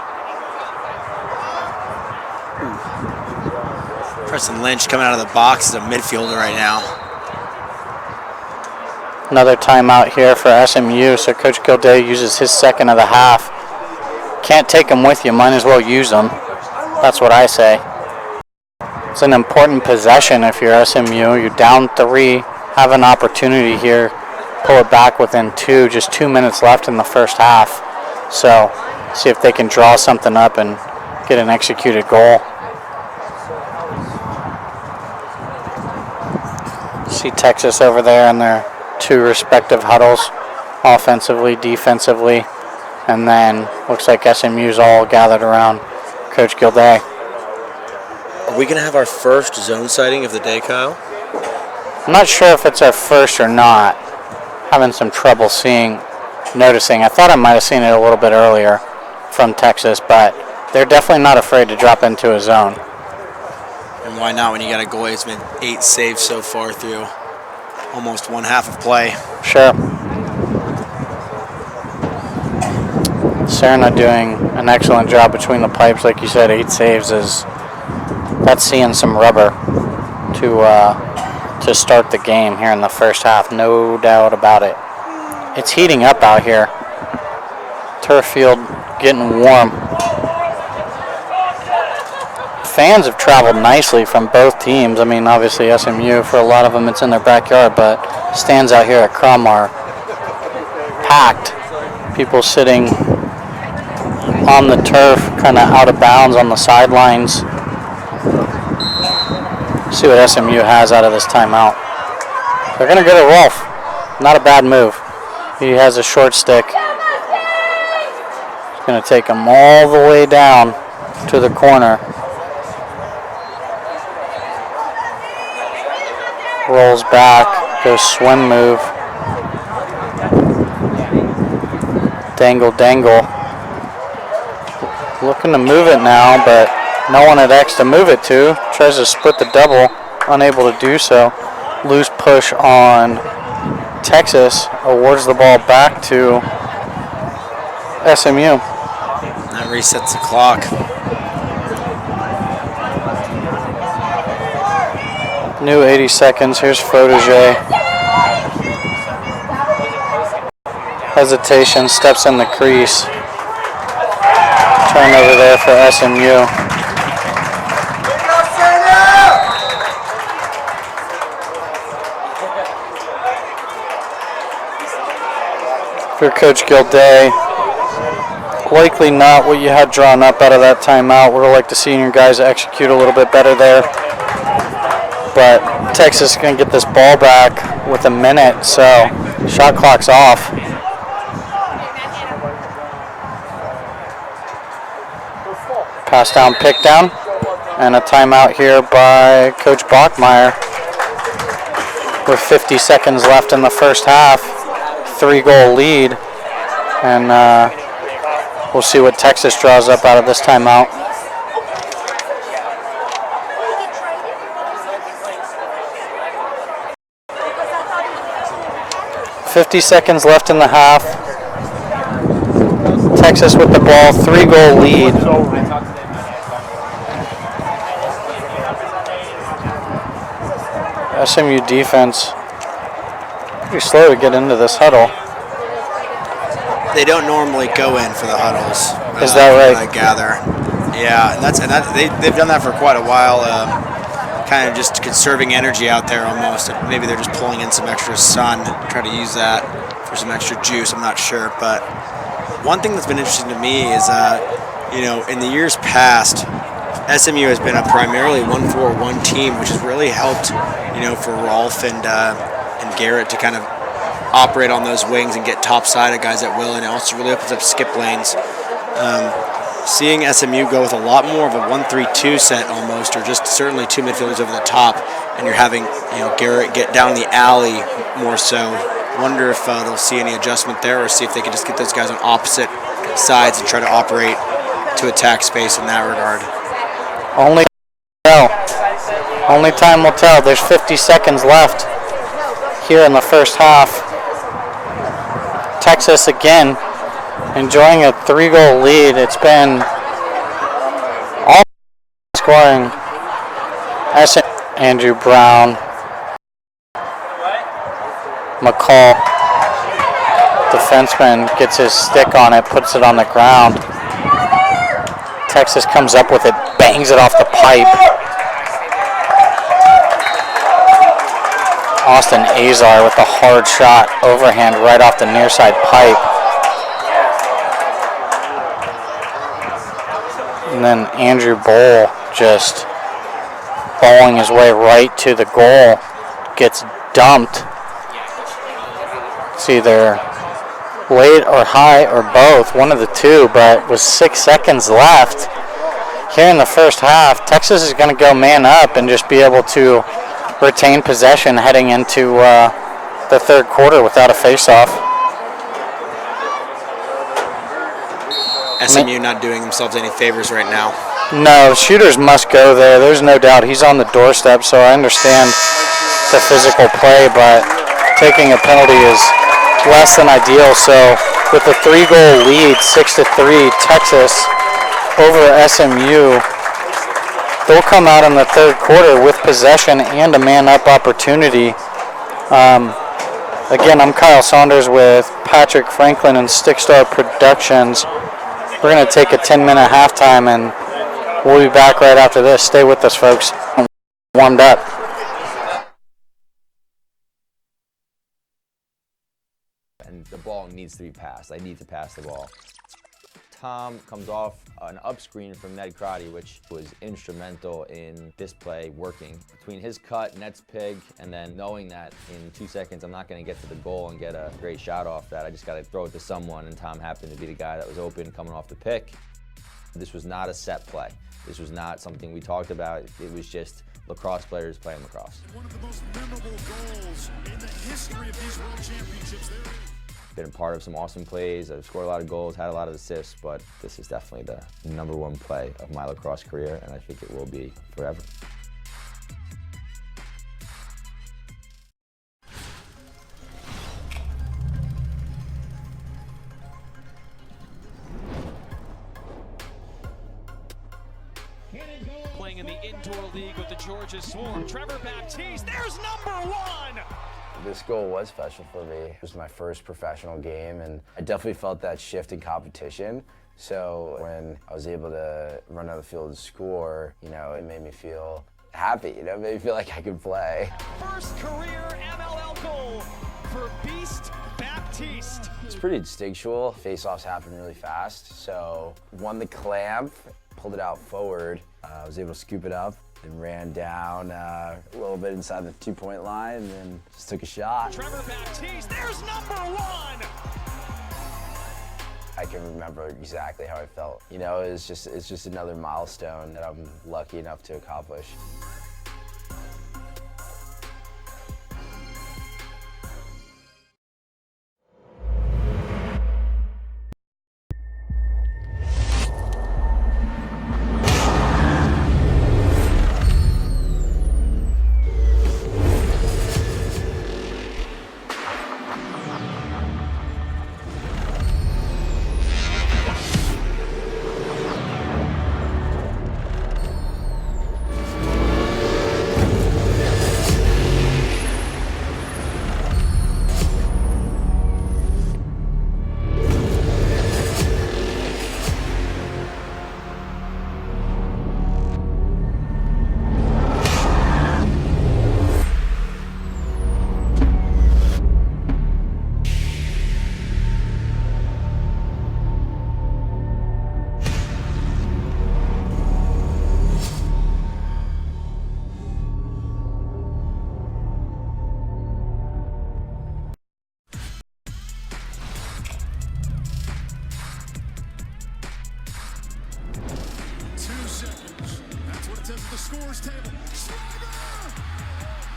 Preston Lynch coming out of the box as a midfielder right now. Another timeout here for SMU, so Coach Gilday uses his second of the half. Can't take them with you, might as well use them. That's what I say. It's an important possession if you're SMU. You're down 3, have an opportunity here, pull it back within 2, just 2 minutes left in the first half. So see if they can draw something up and get an executed goal. See Texas over there in their 2 respective huddles, offensively, defensively, and then looks like SMU's all gathered around Coach Gilday. Are we going to have our first zone sighting of the day, Kyle? I'm not sure if it's our first or not. Having some trouble noticing. I thought I might have seen it a little bit earlier from Texas, but they're definitely not afraid to drop into a zone. And why not when you got a goalie that's made 8 saves so far through almost one half of play? Sure. Serna doing an excellent job between the pipes. Like you said, 8 saves that's seeing some rubber to start the game here in the first half. No doubt about it. It's heating up out here. Turf field getting warm. Fans have traveled nicely from both teams. I mean, obviously SMU, for a lot of them it's in their backyard, but stands out here at Crum are packed. People sitting on the turf, kind of out of bounds on the sidelines. See what SMU has out of this timeout. They're going to go to Rolf. Not a bad move. He has a short stick. He's going to take him all the way down to the corner. Rolls back, goes swim move. Dangle. Looking to move it now, but no one at X to move it to. Tries to split the double, unable to do so. Loose push on Texas, awards the ball back to SMU. That resets the clock. New 80 seconds. Here's Protege. Hesitation, steps in the crease. Turnover there for SMU. For Coach Gilday, likely not what you had drawn up out of that timeout. Would have liked to see your guys execute a little bit better there. But Texas is going to get this ball back with a minute, so shot clock's off. Pass down, pick down, and a timeout here by Coach Bachmeyer. With 50 seconds left in the first half, 3-goal lead, and we'll see what Texas draws up out of this timeout. 50 seconds left in the half. Texas with the ball, 3-goal lead. SMU defense pretty slow to get into this huddle. They don't normally go in for the huddles. Is that right? I gather. Yeah, they've done that for quite a while. Kind of just conserving energy out there almost. Maybe they're just pulling in some extra sun, try to use that for some extra juice. I'm not sure, but one thing that's been interesting to me is, in the years past, SMU has been a primarily 1-4-1 team, which has really helped, for Rolf and Garrett to kind of operate on those wings and get topside of guys at will, and it also really opens up skip lanes. Seeing SMU go with a lot more of a 1-3-2 set almost, or just certainly 2 midfielders over the top, and you're having Garrett get down the alley more so. Wonder if they'll see any adjustment there, or see if they can just get those guys on opposite sides and try to operate to attack space in that regard. Only time will tell. There's 50 seconds left here in the first half. Texas again enjoying a 3-goal lead. It's been all scoring. Andrew Brown, McCall, defenseman, gets his stick on it, puts it on the ground. Texas comes up with it, bangs it off the pipe. Austin Azar with a hard shot, overhand right off the near side pipe. And then Andrew Bowl just bowling his way right to the goal. Gets dumped. It's either late or high or both, one of the two, but with 6 seconds left here in the first half, Texas is going to go man up and just be able to retain possession heading into the third quarter without a face-off. SMU not doing themselves any favors right now. No, shooters must go there. There's no doubt. He's on the doorstep, so I understand the physical play, but taking a penalty is less than ideal. So with a 3-goal lead, 6-3, Texas over SMU, they'll come out in the third quarter with possession and a man-up opportunity. Again, I'm Kyle Saunders with Patrick Franklin and Stickstar Productions. We're going to take a 10-minute halftime, and we'll be back right after this. Stay with us, folks. Warmed up. And the ball needs to be passed. I need to pass the ball. Tom comes off an up screen from Ned Crotty, which was instrumental in this play working. Between his cut, Ned's pig, and then knowing that in 2 seconds I'm not going to get to the goal and get a great shot off that, I just got to throw it to someone, and Tom happened to be the guy that was open coming off the pick. This was not a set play. This was not something we talked about. It was just lacrosse players playing lacrosse. One of the most memorable goals in the history of these World Championships. Been a part of some awesome plays. I've scored a lot of goals, had a lot of assists, but this is definitely the #1 play of my lacrosse career, and I think it will be forever. Playing in the indoor league with the Georgia Swarm, Trevor Baptiste, there's #1! This goal was special for me. It was my first professional game, and I definitely felt that shift in competition. So when I was able to run on the field and score, it made me feel happy. It made me feel like I could play. First career MLL goal for Beast Baptiste. It's pretty instinctual. Face-offs happen really fast, so won the clamp, pulled it out forward. I was able to scoop it up and ran down a little bit inside the 2-point line, and then just took a shot. Trevor Baptiste, there's #1! I can remember exactly how I felt. It's just another milestone that I'm lucky enough to accomplish. The scores table. Slider!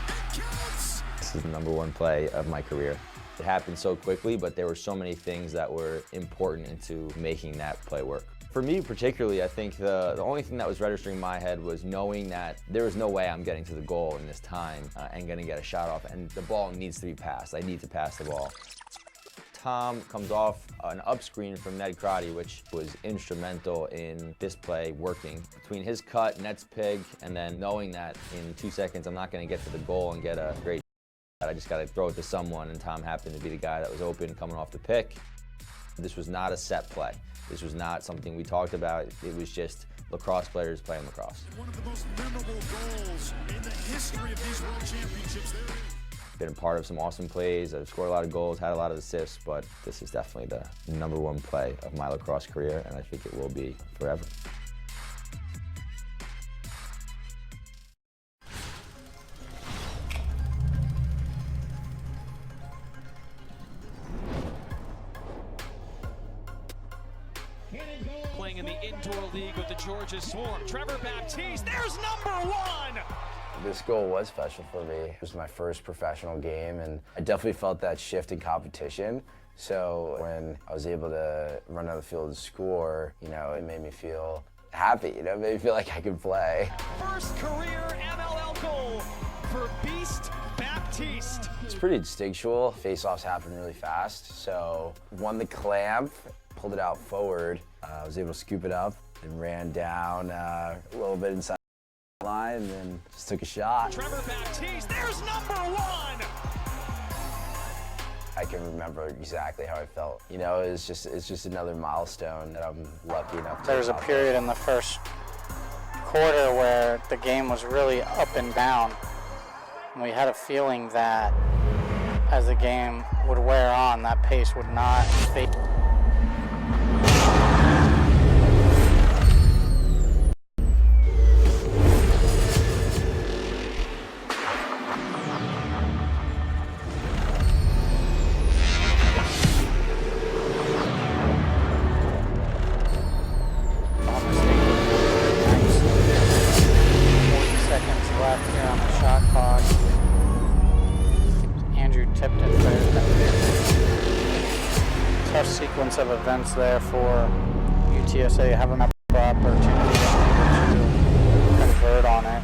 It counts! This is the #1 play of my career. It happened so quickly, but there were so many things that were important into making that play work. For me particularly, I think the only thing that was registering in my head was knowing that there was no way I'm getting to the goal in this time and going to get a shot off, and the ball needs to be passed. I need to pass the ball. Tom comes off an up screen from Ned Crotty, which was instrumental in this play working. Between his cut, Ned's pig, and then knowing that in 2 seconds I'm not going to get to the goal and get a great shot, I just got to throw it to someone, and Tom happened to be the guy that was open coming off the pick. This was not a set play. This was not something we talked about. It was just lacrosse players playing lacrosse. One of the most memorable goals in the history of these World Championships. Been a part of some awesome plays. I've scored a lot of goals, had a lot of assists, but this is definitely the #1 play of my lacrosse career, and I think it will be forever. Playing in the indoor league with the Georgia Swarm. Trevor Baptiste, there's #1! This goal was special for me. It was my first professional game, and I definitely felt that shift in competition. So when I was able to run out of the field and score, it made me feel happy. It made me feel like I could play. First career MLL goal for Beast Baptiste. It's pretty instinctual. Face-offs happen really fast. So won the clamp, pulled it out forward. I was able to scoop it up and ran down a little bit inside the line and then just took a shot. Trevor Baptiste, there's #1! I can remember exactly how I felt. It's just another milestone that I'm lucky enough to. There was a period in the first quarter where the game was really up and down. And we had a feeling that as the game would wear on, that pace would not fade. Tough sequence of events there for UTSA. Haven't had the opportunity to convert on it.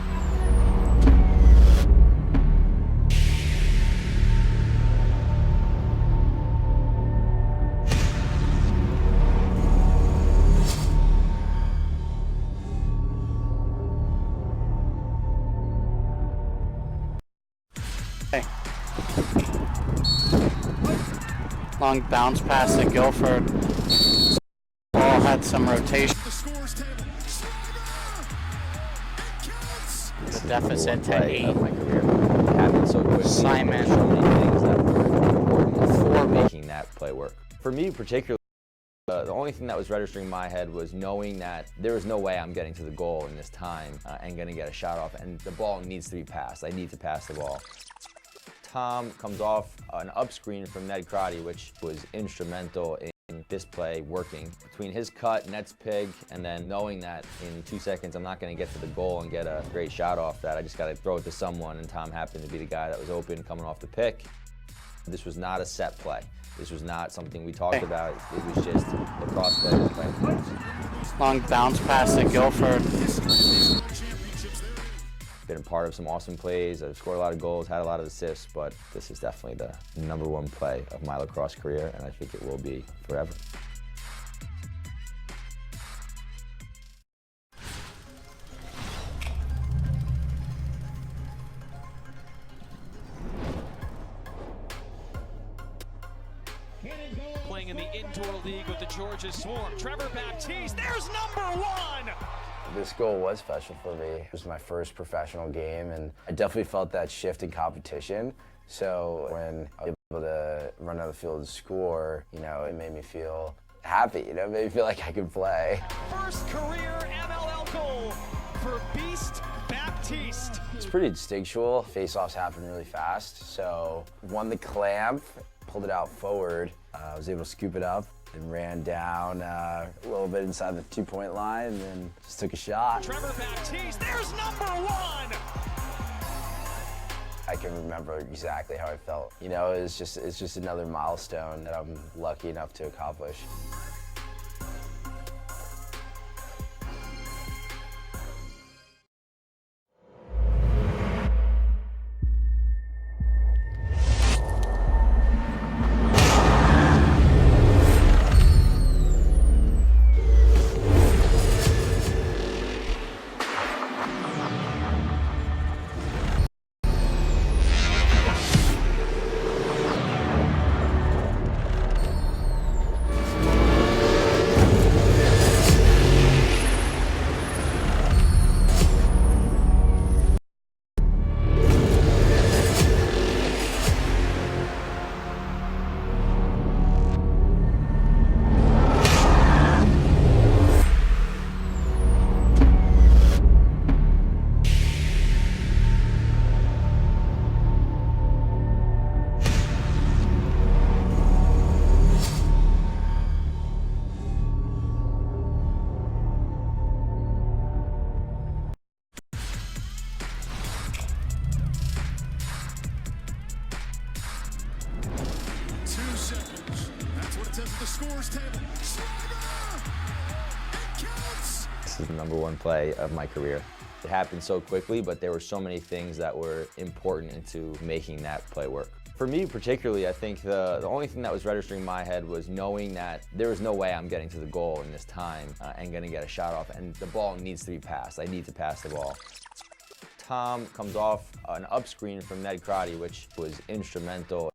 Hey. Long bounce pass to Guilford. Ball had some rotation. The deficit to 8. Of my career. It happened so quickly. Simon. So many things that were important for making that play work. For me particularly, the only thing that was registering in my head was knowing that there was no way I'm getting to the goal in this time and going to get a shot off, and the ball needs to be passed. I need to pass the ball. Tom comes off an up screen from Ned Crotty, which was instrumental in this play working. Between his cut, Ned's pig, and then knowing that in 2 seconds I'm not going to get to the goal and get a great shot off that, I just got to throw it to someone, and Tom happened to be the guy that was open coming off the pick. This was not a set play. This was not something we talked about. It was just lacrosse players playing lacrosse. Long bounce pass to Guilford. Been a part of some awesome plays. I've scored a lot of goals, had a lot of assists, but this is definitely the #1 play of my lacrosse career, and I think it will be forever. Playing in the indoor league with the Georgia Swarm. Trevor Baptiste, there's #1! This goal was special for me. It was my first professional game, and I definitely felt that shift in competition. So when I was able to run out of the field and score, it made me feel happy. It made me feel like I could play. First career MLL goal for Beast Baptiste. It's pretty instinctual. Face-offs happen really fast. So won the clamp, pulled it out forward. I was able to scoop it up and ran down a little bit inside the 2-point line and then just took a shot. Trevor Baptiste, there's #1! I can remember exactly how I felt. It's just another milestone that I'm lucky enough to accomplish. the scores table. This is the #1 play of my career. It happened so quickly, but there were so many things that were important into making that play work. For me particularly, I think the only thing that was registering in my head was knowing that there was no way I'm getting to the goal in this time and gonna get a shot off, and the ball needs to be passed. I need to pass the ball. Tom comes off an up screen from Ned Crotty, which was instrumental.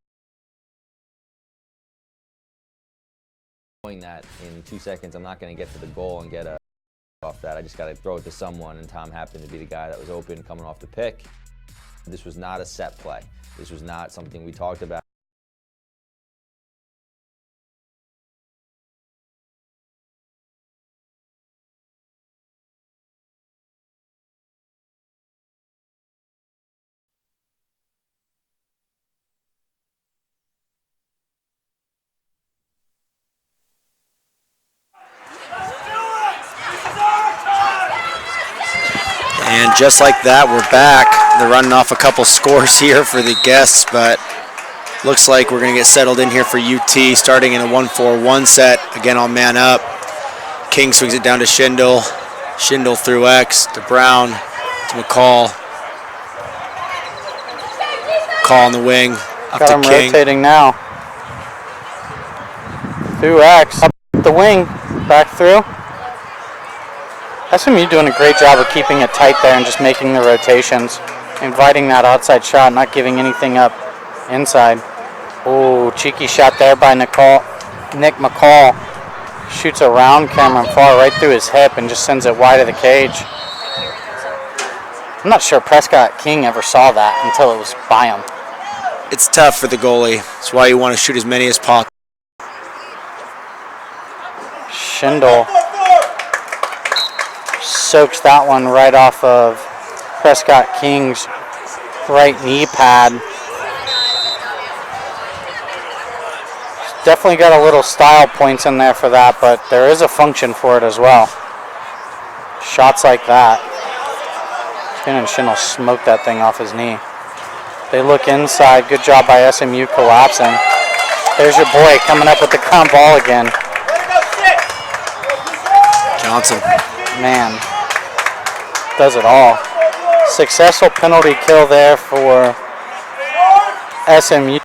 Knowing that in 2 seconds I'm not gonna get to the goal and get a off that, I just gotta throw it to someone, and Tom happened to be the guy that was open coming off the pick. This was not a set play. This was not something we talked about. And just like that, we're back. They're running off a couple scores here for the guests, but looks like we're going to get settled in here for UT, starting in a 1-4-1 set. Again, all man up. King swings it down to Schindel. Schindel through X to Brown to McCall. McCall on the wing. Up Got to him King. rotating now. Through X. Up the wing. Back through. SMU doing a great job of keeping it tight there and just making the rotations. Inviting that outside shot, not giving anything up inside. Oh, cheeky shot there by Nick McCall. Shoots around Cameron Farr right through his hip and just sends it wide of the cage. I'm not sure Prescott King ever saw that until it was by him. It's tough for the goalie. That's why you want to shoot as many as possible. Schindel soaks that one right off of Prescott King's right knee pad. Definitely got a little style points in there for that, but there is a function for it as well. Shots like that. Finn and Schindel smoked that thing off his knee. They look inside. Good job by SMU collapsing. There's your boy coming up with the ground ball again. Johnson. Man, does it all. Successful penalty kill there for SMU.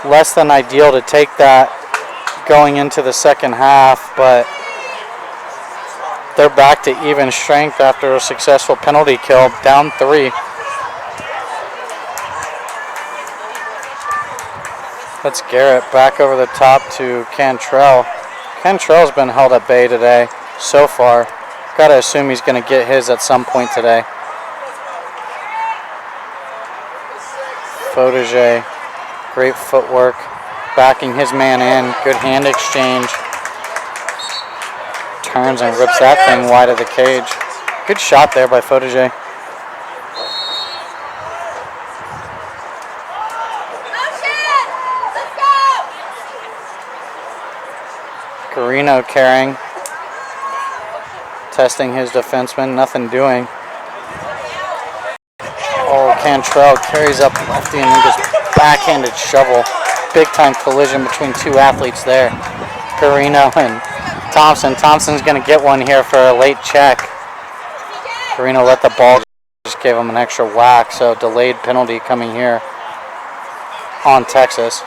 Less than ideal to take that going into the second half, but they're back to even strength after a successful penalty kill, down 3. That's Garrett back over the top to Cantrell. Cantrell's been held at bay today so far. Gotta assume he's gonna get his at some point today. Fauderger, great footwork, backing his man in. Good hand exchange. Turns and rips that thing wide of the cage. Good shot there by Fauderger. Carino carrying. Testing his defenseman, nothing doing. Oh, Cantrell carries up lefty and then just backhanded shovel. Big time collision between two athletes there. Carino and Thompson. Thompson's going to get one here for a late check. Carino let the ball, just gave him an extra whack, so delayed penalty coming here on Texas.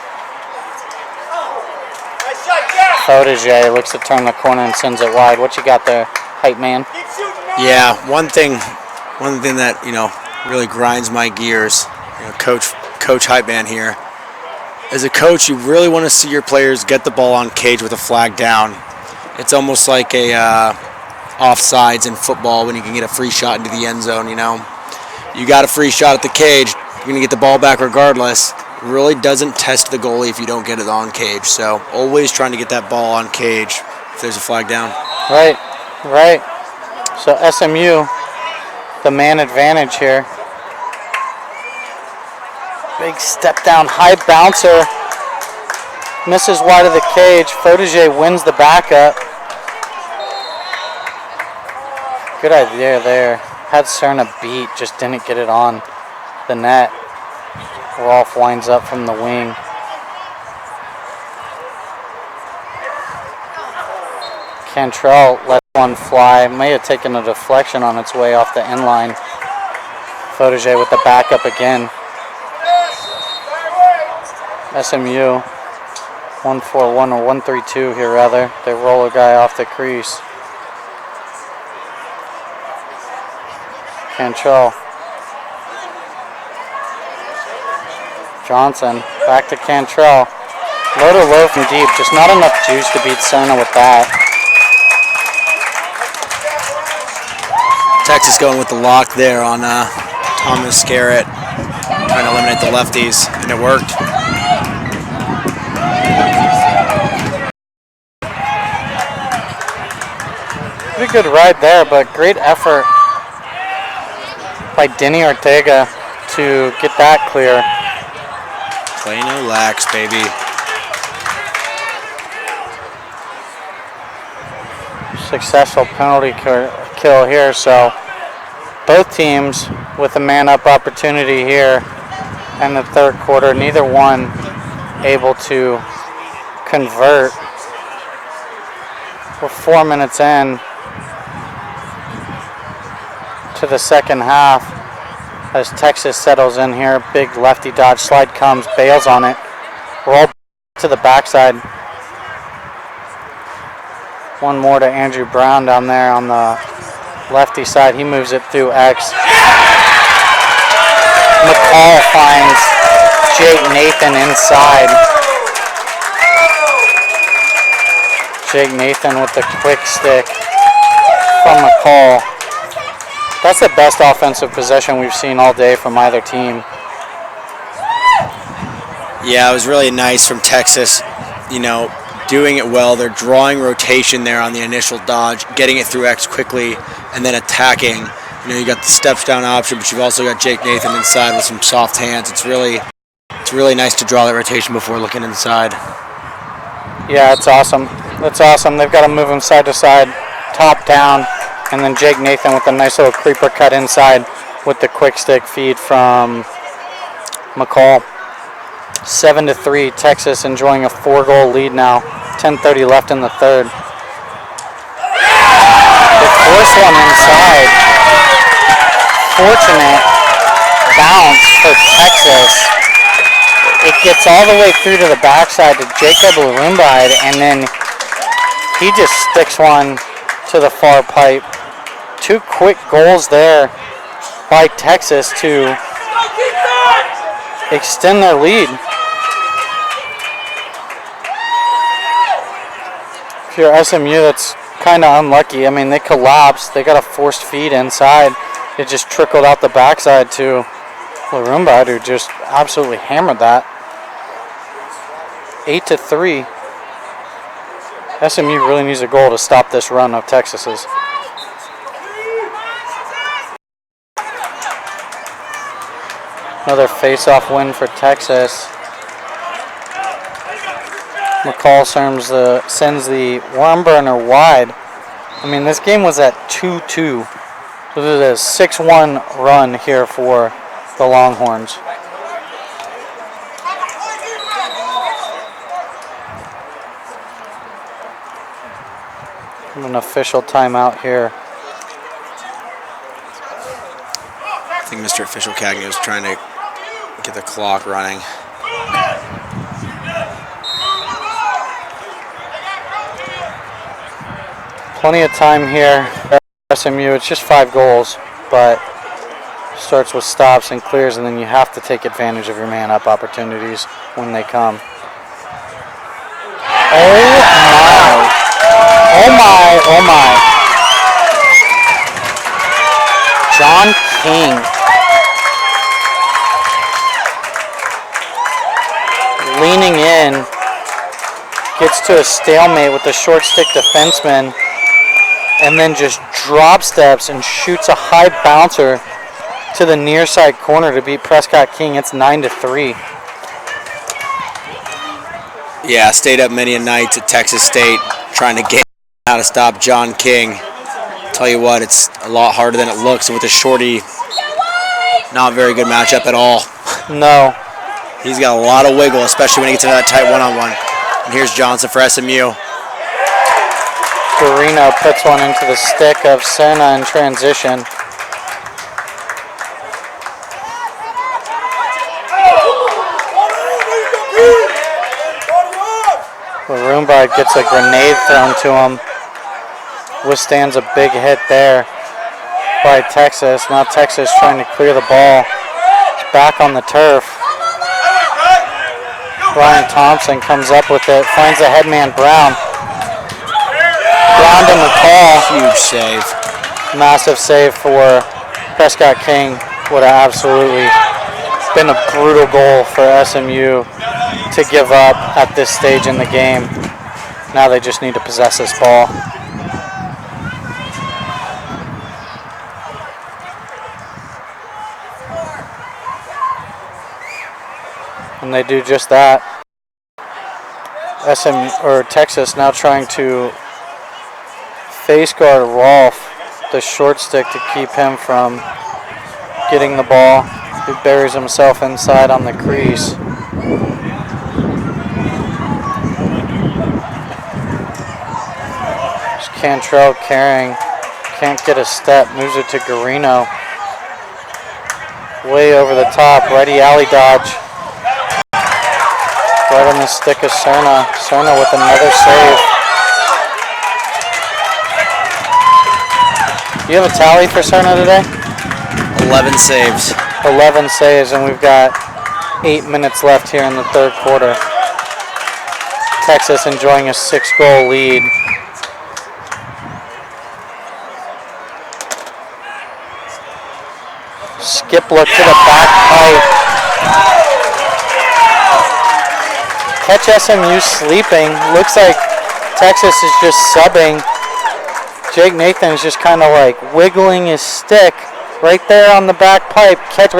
Fauderger looks to turn the corner and sends it wide. What you got there, hype man? Yeah, one thing that, really grinds my gears, coach hype man here. As a coach, you really want to see your players get the ball on cage with a flag down. It's almost like a offsides in football when you can get a free shot into the end zone, You got a free shot at the cage, you're going to get the ball back regardless. It really doesn't test the goalie if you don't get it on cage. So always trying to get that ball on cage if there's a flag down. Right. So SMU, the man advantage here. Big step down, high bouncer. Misses wide of the cage. Fauderger wins the backup. Good idea there. Had Cerna beat, just didn't get it on the net. Rolf winds up from the wing. Cantrell let one fly. May have taken a deflection on its way off the end line. Fotege with the backup again. SMU 1-4-1 or 1-3-2 here rather. They roll a guy off the crease. Cantrell. Johnson back to Cantrell. Low to low from deep. Just not enough juice to beat Cerna with that. Texas going with the lock there on Thomas Garrett, trying to eliminate the lefties, and it worked. Pretty good ride there, but great effort by Denny Ortega to get that clear. Play no lax, baby. Successful penalty kill here, so both teams with a man-up opportunity here in the third quarter. Neither one able to convert. We're 4 minutes in to the second half as Texas settles in here. Big lefty dodge slide comes, bails on it, roll to the backside. One more to Andrew Brown down there on the lefty side. He moves it through X. McCall finds Jake Nathan inside. Jake Nathan with the quick stick from McCall. That's the best offensive possession we've seen all day from either team. Yeah, it was really nice from Texas, doing it well. They're drawing rotation there on the initial dodge, getting it through X quickly, and then attacking. You got the steps down option, but you've also got Jake Nathan inside with some soft hands. It's really nice to draw that rotation before looking inside. Yeah, it's awesome. It's awesome. They've got to move him side to side, top down, and then Jake Nathan with a nice little creeper cut inside with the quick stick feed from McCall. 7-3, Texas enjoying a 4-goal lead now. 10:30 left in the third. They force one inside. Fortunate bounce for Texas. It gets all the way through to the backside to Jacob Larumbide, and then he just sticks one to the far pipe. 2 quick goals there by Texas to extend their lead. If you're SMU, that's kind of unlucky. I mean, they collapsed. They got a forced feed inside. It just trickled out the backside to Larumbide, who just absolutely hammered that. 8-3. SMU really needs a goal to stop this run of Texas's. Another face-off win for Texas. McCall sends the worm burner wide. I mean, this game was at 2-2. So this is a 6-1 run here for the Longhorns. An official timeout here. I think Mr. Official Cagney was trying to get the clock running. Plenty of time here. SMU, it's just 5 goals, but starts with stops and clears, and then you have to take advantage of your man-up opportunities when they come. Oh my! Oh my! Oh my! John King leaning in, gets to a stalemate with the short stick defenseman, and then just drop steps and shoots a high bouncer to the near side corner to beat Prescott King. It's 9-3. Yeah, stayed up many a nights at Texas State trying to get how to stop John King. Tell you what, it's a lot harder than it looks. With a shorty, not very good matchup at all. No. He's got a lot of wiggle, especially when he gets into that tight one-on-one. And here's Johnson for SMU. Garino puts one into the stick of Serna in transition. Warumba gets a grenade thrown to him. Withstands a big hit there by Texas. Now Texas trying to clear the ball. It's back on the turf. Brian Thompson comes up with it, finds the headman Brown. Brown to McCall. Huge save. Massive save for Prescott King. Would have absolutely been a brutal goal for SMU to give up at this stage in the game. Now they just need to possess this ball. And they do just that. Texas now trying to face guard Rolfe, the short stick, to keep him from getting the ball. He buries himself inside on the crease. There's Cantrell carrying, can't get a step, moves it to Garino. Way over the top, righty alley dodge. Right on the stick of Serna. Serna with another save. Do you have a tally for Serna today? 11 saves. 11 saves, and we've got 8 minutes left here in the third quarter. Texas enjoying a 6-goal lead. Skip look to the back pipe. Catch SMU sleeping. Looks like Texas is just subbing. Jake Nathan is just kind of like wiggling his stick right there on the back pipe. Catch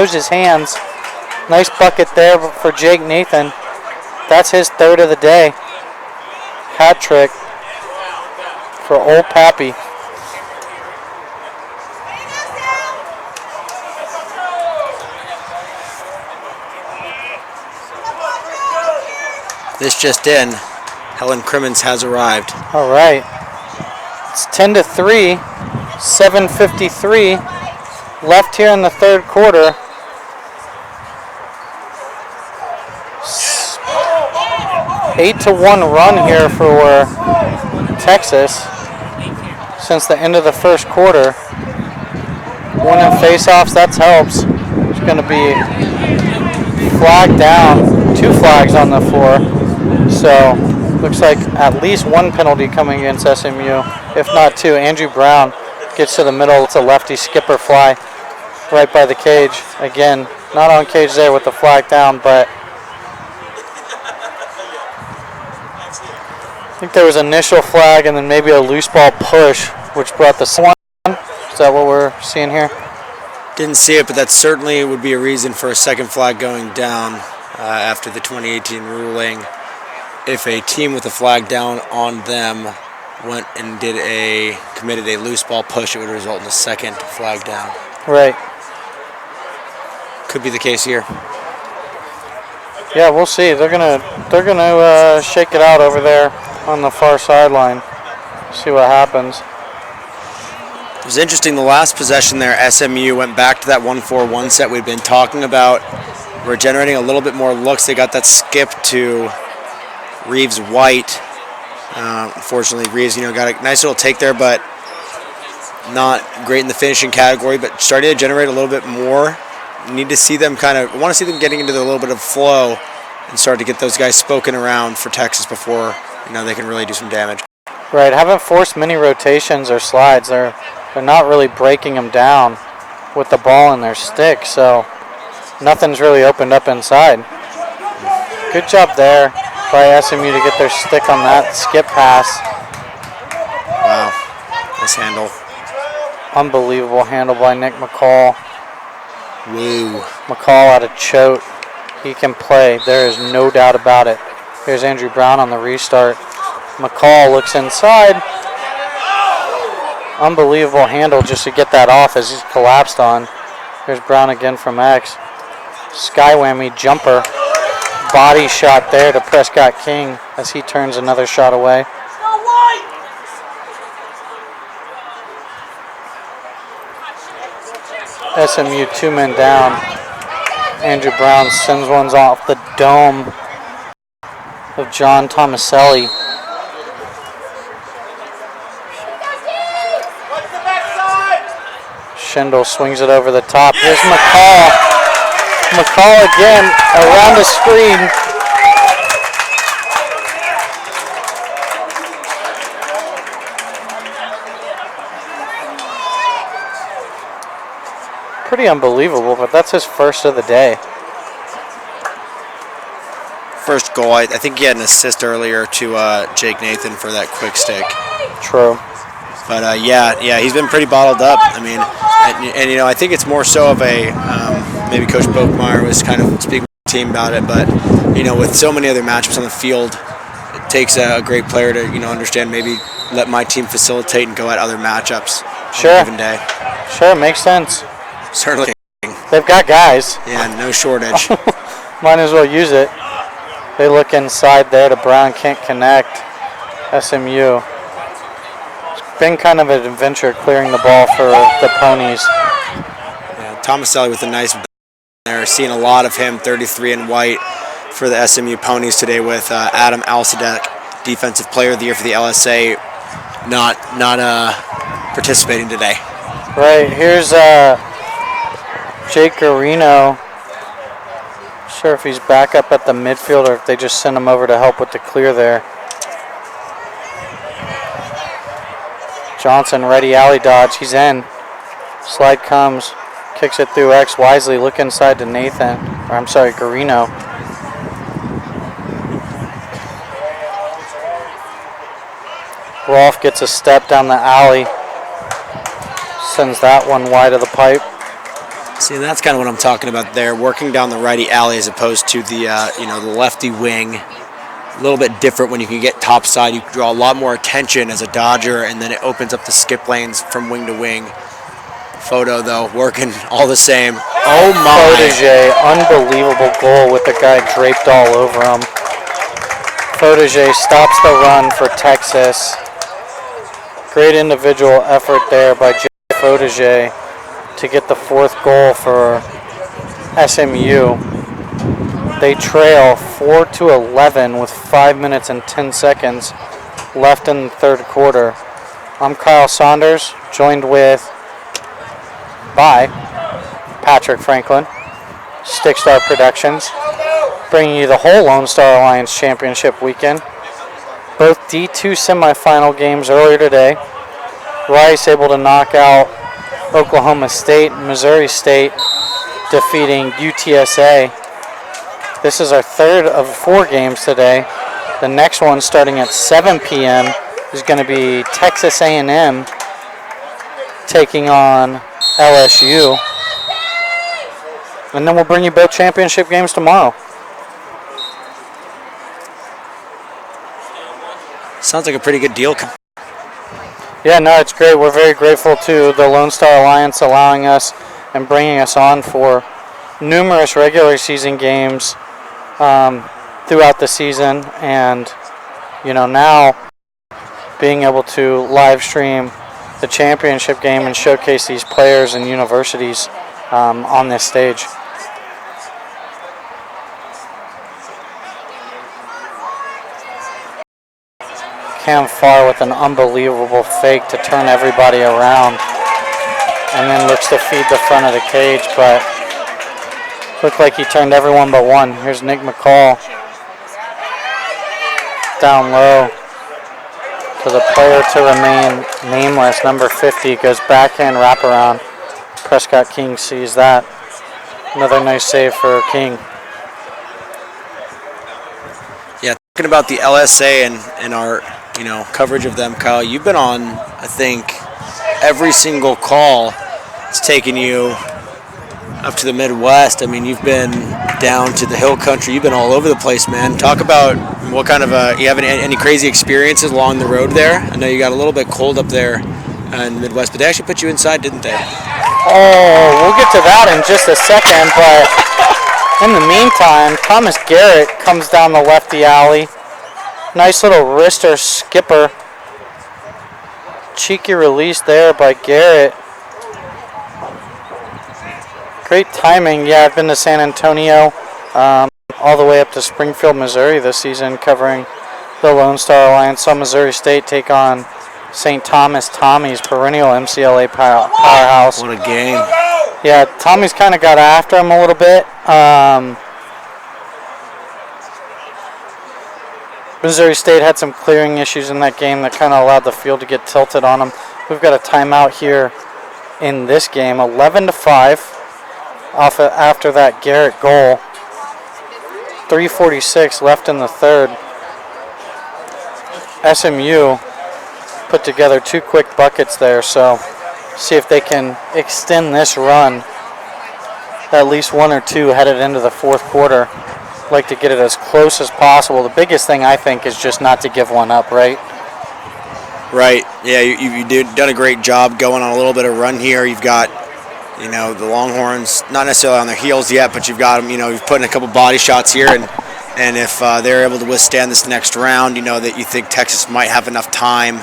shows his hands. Nice bucket there for Jake Nathan. That's his third of the day. Hat trick for old Pappy. This just in, Helen Crimmins has arrived. All right. It's 10-3, 7:53 left here in the third quarter. Eight to 1 run here for Texas since the end of the first quarter. Winning faceoffs, that helps. It's going to be flag down, 2 flags on the floor. So looks like at least 1 penalty coming against SMU, if not 2. Andrew Brown gets to the middle. It's a lefty skipper fly right by the cage. Again, not on cage there with the flag down, but I think there was initial flag and then maybe a loose ball push, which brought the one. Is that what we're seeing here? Didn't see it, but that certainly would be a reason for a second flag going down after the 2018 ruling. If a team with a flag down on them went and committed a loose ball push, it would result in a second flag down. Right. Could be the case here. Yeah, we'll see. They're gonna shake it out over there on the far sideline. See what happens. It was interesting, the last possession there, SMU went back to that 1-4-1 set we'd been talking about. We're generating a little bit more looks. They got that skip to Reeves White. Unfortunately, Reeves, got a nice little take there, but not great in the finishing category, but starting to generate a little bit more. Need to see them want to see them getting into a little bit of flow and start to get those guys spoken around for Texas before, they can really do some damage. Right, haven't forced many rotations or slides. They're not really breaking them down with the ball in their stick, so nothing's really opened up inside. Good job there by SMU to get their stick on that skip pass. Wow, nice handle. Unbelievable handle by Nick McCall. Woo. McCall out of choke. He can play. There is no doubt about it. Here's Andrew Brown on the restart. McCall looks inside. Unbelievable handle just to get that off as he's collapsed on. Here's Brown again from X. Sky whammy jumper. Body shot there to Prescott King as he turns another shot away. SMU 2 men down. Andrew Brown sends one off the dome of John Tomaselli. Schindel swings it over the top. Here's McCall. McCall again around the screen. Pretty unbelievable, but that's his first of the day. First goal, I think he had an assist earlier to Jake Nathan for that quick stick. True. But yeah, he's been pretty bottled up. I mean, and you know, I think it's more so of a maybe Coach Boekmeyer was kind of speaking with the team about it. But you know, with so many other matchups on the field, it takes a great player to understand maybe let my team facilitate and go at other matchups on a given day. Sure, makes sense. Certainly. They've got guys. Yeah, no shortage. Might as well use it. They look inside there to Brown, can't connect. SMU. It's been kind of an adventure clearing the ball for the Ponies. Yeah, Tomaselli with a nice there. Seeing a lot of him, 33 in white for the SMU Ponies today with Adam Alsadek, Defensive Player of the Year for the LSA, not participating today. Right, here's Jake Garino. Sure if he's back up at the midfield or if they just send him over to help with the clear there. Johnson, ready alley dodge. He's in. Slide comes. Kicks it through X wisely. Look inside to Nathan. Or I'm sorry, Garino. Rolf gets a step down the alley. Sends that one wide of the pipe. See, that's kind of what I'm talking about there. Working down the righty alley as opposed to the the lefty wing. A little bit different when you can get top side. You can draw a lot more attention as a dodger, and then it opens up the skip lanes from wing to wing. Photo though, working all the same. Oh my! Fotege, unbelievable goal with the guy draped all over him. Fotege stops the run for Texas. Great individual effort there by Jay Fotege to get the fourth goal for SMU. They trail 4-11 with 5 minutes and 10 seconds left in the third quarter. I'm Kyle Saunders, joined by Patrick Franklin, Stickstar Productions, bringing you the whole Lone Star Alliance Championship weekend. Both D2 semifinal games earlier today. Rice able to knock out Oklahoma State, Missouri State defeating UTSA. This is our third of 4 games today. The next one starting at 7 p.m. is going to be Texas A&M taking on LSU. And then we'll bring you both championship games tomorrow. Sounds like a pretty good deal. Yeah, no, it's great. We're very grateful to the Lone Star Alliance allowing us and bringing us on for numerous regular season games throughout the season, and now being able to live stream the championship game and showcase these players and universities on this stage. Cam Farr with an unbelievable fake to turn everybody around, and then looks to feed the front of the cage, but looked like he turned everyone but one. Here's Nick McCall down low to the player to remain nameless, number 50, goes backhand wraparound. Prescott King sees that. Another nice save for King. Yeah, talking about the LSA and our coverage of them, Kyle, you've been on, I think, every single call. It's taken you up to the Midwest. I mean, you've been down to the hill country. You've been all over the place, man. Talk about what kind of you have any crazy experiences along the road there? I know you got a little bit cold up there in the Midwest, but they actually put you inside, didn't they? Oh, we'll get to that in just a second, but in the meantime, Thomas Garrett comes down the lefty alley. Nice little wrister skipper. Cheeky release there by Garrett. Great timing. Yeah, I've been to San Antonio, all the way up to Springfield, Missouri this season, covering the Lone Star Alliance. Saw Missouri State take on St. Thomas Tommy's, perennial MCLA powerhouse. What a game. Yeah, Tommy's kind of got after him a little bit. Missouri State had some clearing issues in that game that kind of allowed the field to get tilted on them. We've got a timeout here in this game, 11-5, after that Garrett goal. 3:46 left in the third. SMU put together 2 quick buckets there, so see if they can extend this run. At least 1 or 2 headed into the fourth quarter. Like to get it as close as possible. The biggest thing, I think, is just not to give one up, right? Right. Yeah, you've done a great job going on a little bit of run here. You've got, the Longhorns not necessarily on their heels yet, but you've got them, you've put in a couple body shots here, and if they're able to withstand this next round, that you think Texas might have enough time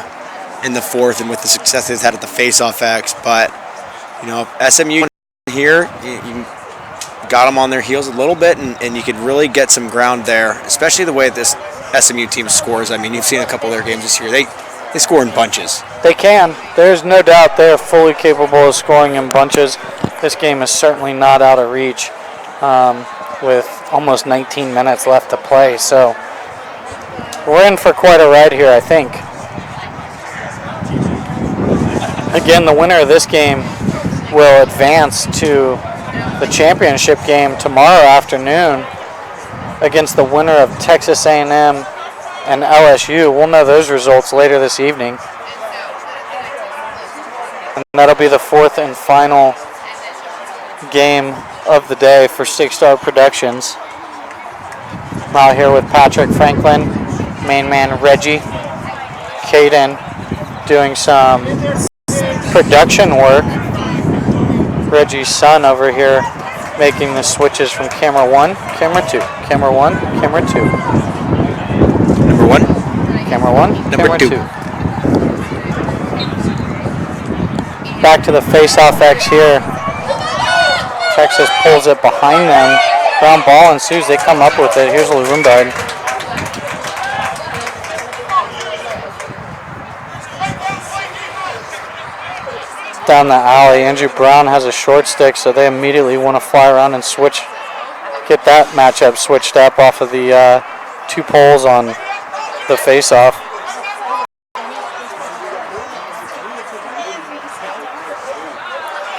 in the fourth and with the success they've had at the face-off X. But, SMU here, you got them on their heels a little bit, and you could really get some ground there, especially the way this SMU team scores. I mean, you've seen a couple of their games this year. They score in bunches. They can. There's no doubt they are fully capable of scoring in bunches. This game is certainly not out of reach with almost 19 minutes left to play. So we're in for quite a ride here, I think. Again, the winner of this game will advance to the championship game tomorrow afternoon against the winner of Texas A&M and LSU. We'll know those results later this evening. And that'll be the 4th and final game of the day for Six Star Productions. I'm out here with Patrick Franklin, main man Reggie, Caden, doing some production work. Reggie's son over here making the switches from camera 1, camera 2, camera 1, camera 2. Number 1. Camera 1, Number camera 2. 2. Back to the face-off X here. Texas pulls it behind them. Ground ball ensues. They come up with it. Here's Lurumbard. Down the alley. Andrew Brown has a short stick, so they immediately want to fly around and get that matchup switched up off of the 2 poles on the face-off.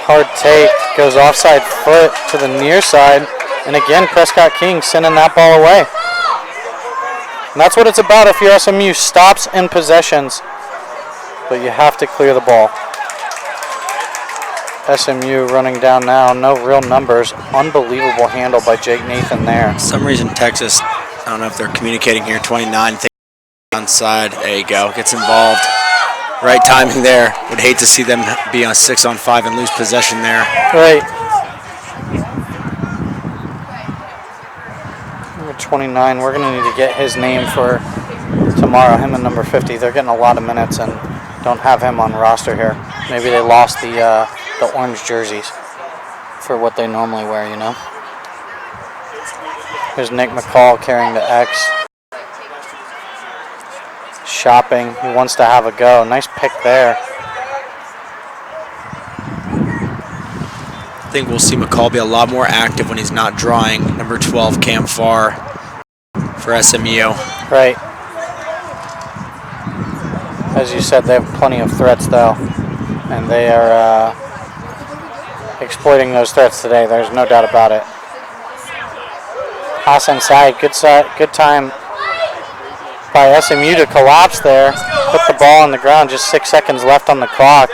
Hard take, goes offside foot to the near side, and again Prescott King sending that ball away. And that's what it's about if you're SMU. Stops and possessions, but you have to clear the ball. SMU running down now, no real numbers. Unbelievable handle by Jake Nathan there. For some reason, Texas, I don't know if they're communicating here, 29, onside. There you go, gets involved. Right timing there. Would hate to see them be on 6-on-5 and lose possession there. Right. Number 29, we're going to need to get his name for tomorrow, him and number 50. They're getting a lot of minutes and don't have him on roster here. Maybe they lost the orange jerseys for what they normally wear, Here's Nick McCall carrying the X. Shopping, he wants to have a go. Nice pick there. I think we'll see McCall be a lot more active when he's not drawing number 12, Cam Farr, for SMU. Right. As you said, they have plenty of threats, though, and they are exploiting those threats today. There's no doubt about it. Pass inside, good time by SMU to collapse there. Put the ball on the ground, just 6 seconds left on the clock.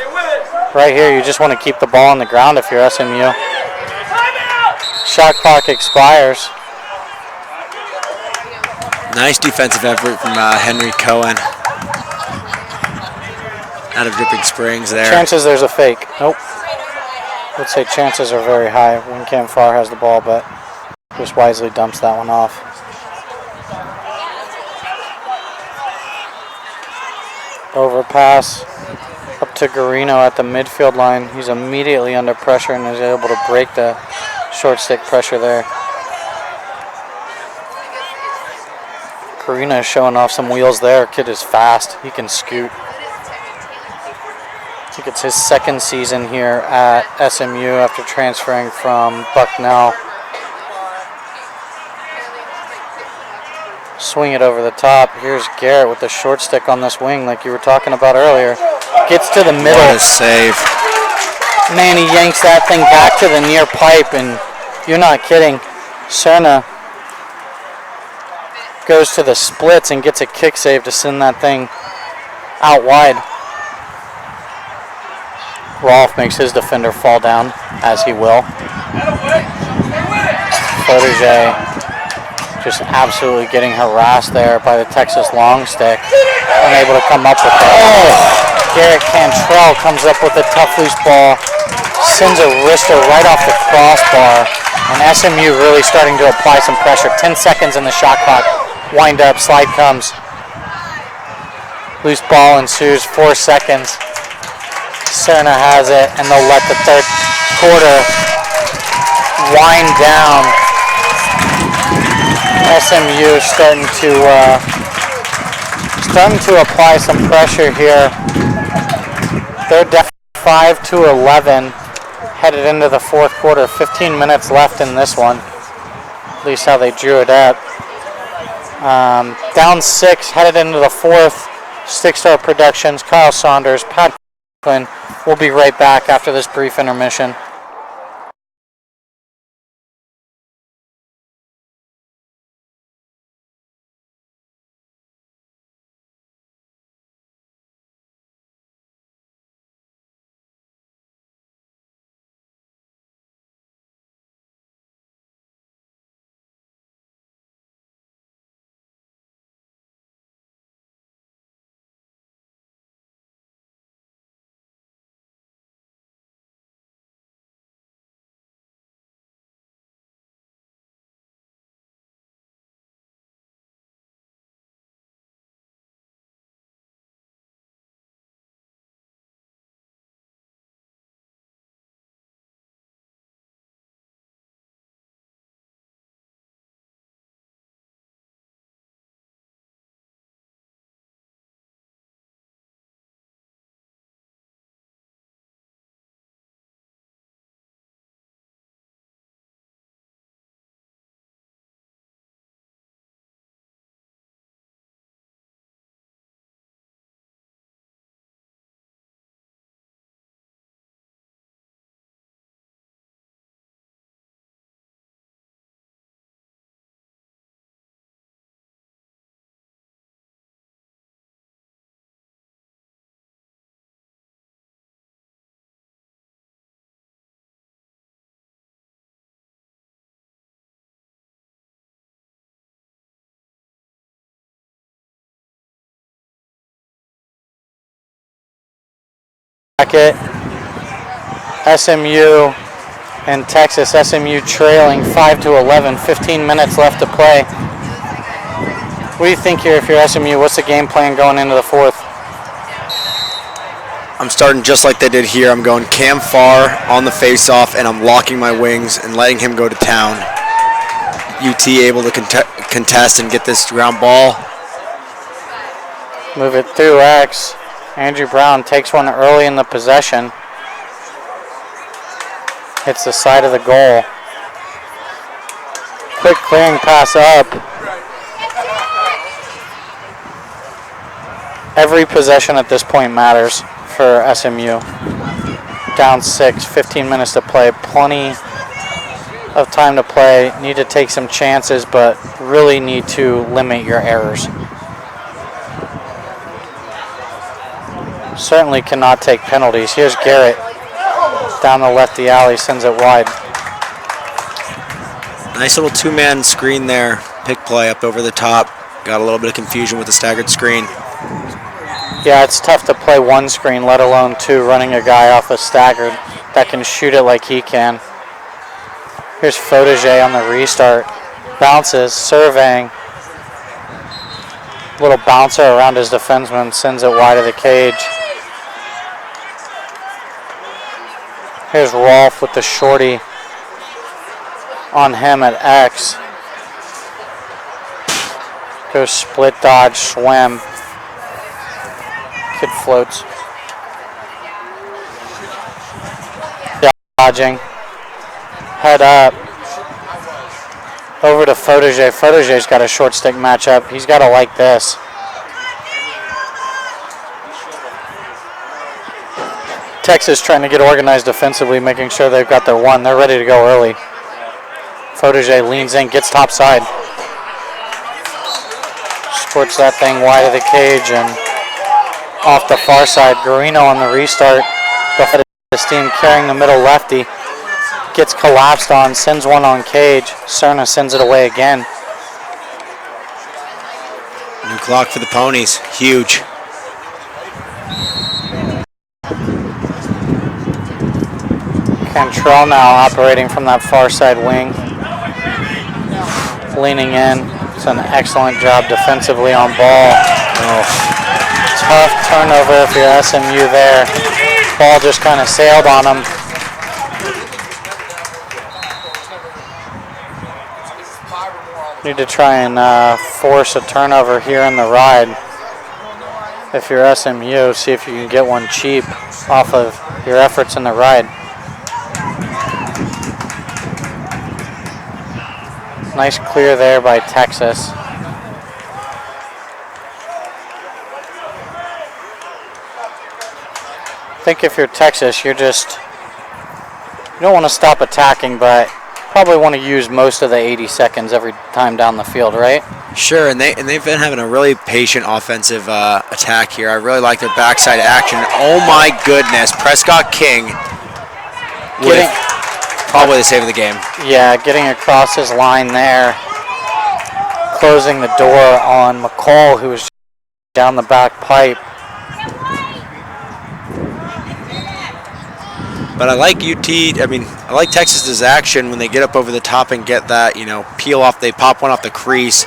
Right here, you just want to keep the ball on the ground if you're SMU. Shot clock expires. Nice defensive effort from Henry Cohen. Out of Dripping Springs there. Chances there's a fake. Nope. I'd say chances are very high when Cam Farr has the ball, but just wisely dumps that one off. Overpass up to Garino at the midfield line. He's immediately under pressure and is able to break the Short stick pressure there. Karina is showing off some wheels there. Kid is fast. He can scoot. I think it's his second season here at SMU after transferring from Bucknell. Swing it over the top. Here's Garrett with the short stick on this wing like you were talking about earlier. Gets to the middle. What a save. Man, he yanks that thing back to the near pipe, and you're not kidding. Serna goes to the splits and gets a kick save to send that thing out wide. Rolf makes his defender fall down, as he will. Protege just absolutely getting harassed there by the Texas long stick. Unable to come up with it. Oh! Garrett Cantrell comes up with a tough loose ball. Sends a wrister right off the crossbar. And SMU really starting to apply some pressure. 10 seconds in the shot clock. Wind up, slide comes. Loose ball ensues, 4 seconds. Serna has it, and they'll let the third quarter wind down. SMU starting to apply some pressure here. They're down 5-11, headed into the fourth quarter. 15 minutes left in this one, at least how they drew it up. Down 6, headed into the fourth. Stick Star Productions, Kyle Saunders, Pat Quinn. We'll be right back after this brief intermission. SMU and Texas. SMU trailing 5-11, 15 minutes left to play. What do you think here if you're SMU? What's the game plan going into the fourth? I'm starting just like they did here. I'm going Cam Farr on the face-off, and I'm locking my wings and letting him go to town. UT able to contest and get this ground ball. Move it through X. Andrew Brown takes one early in the possession. Hits the side of the goal. Quick clearing pass up. Every possession at this point matters for SMU. Down 6, 15 minutes to play. Plenty of time to play. Need to take some chances, but really need to limit your errors. Certainly cannot take penalties. Here's Garrett down the lefty alley, sends it wide. Nice little two-man screen there. Pick play up over the top. Got a little bit of confusion with the staggered screen. Yeah, it's tough to play one screen, let alone two, running a guy off a staggered that can shoot it like he can. Here's Fotege on the restart. Bounces, surveying. Little bouncer around his defenseman, sends it wide of the cage. Here's Rolf with the shorty. on him at X. Goes split dodge, swim. Kid floats. Dodging. Head up. Over to Fotogé. Fotogé's got a short stick matchup. He's got to like this. Texas trying to get organized defensively, making sure they've got their one. They're ready to go early. Fotogé leans in, gets top side. Squirts that thing wide of the cage and off the far side. Guarino on the restart. This team carrying the middle lefty. Gets collapsed on, sends one on cage. Cerna sends it away again. New clock for the Ponies. Huge. Cantrell now operating from that far side wing. Leaning in. It's an excellent job defensively on ball. Tough turnover if you're SMU there. Ball just kind of sailed on him. Need to try and force a turnover here in the ride. If you're SMU, see if you can get one cheap off of your efforts in the ride. Nice clear there by Texas. I think if you're Texas, you don't want to stop attacking, but probably want to use most of the 80 seconds every time down the field, right? Sure, and they've been having a really patient offensive attack here. I really like their backside action. Oh my goodness, Prescott King with probably the save of the game. Yeah, getting across his line there, closing the door on McCall, who was down the back pipe. But I like I like Texas's action when they get up over the top and get that, peel off. They pop one off the crease,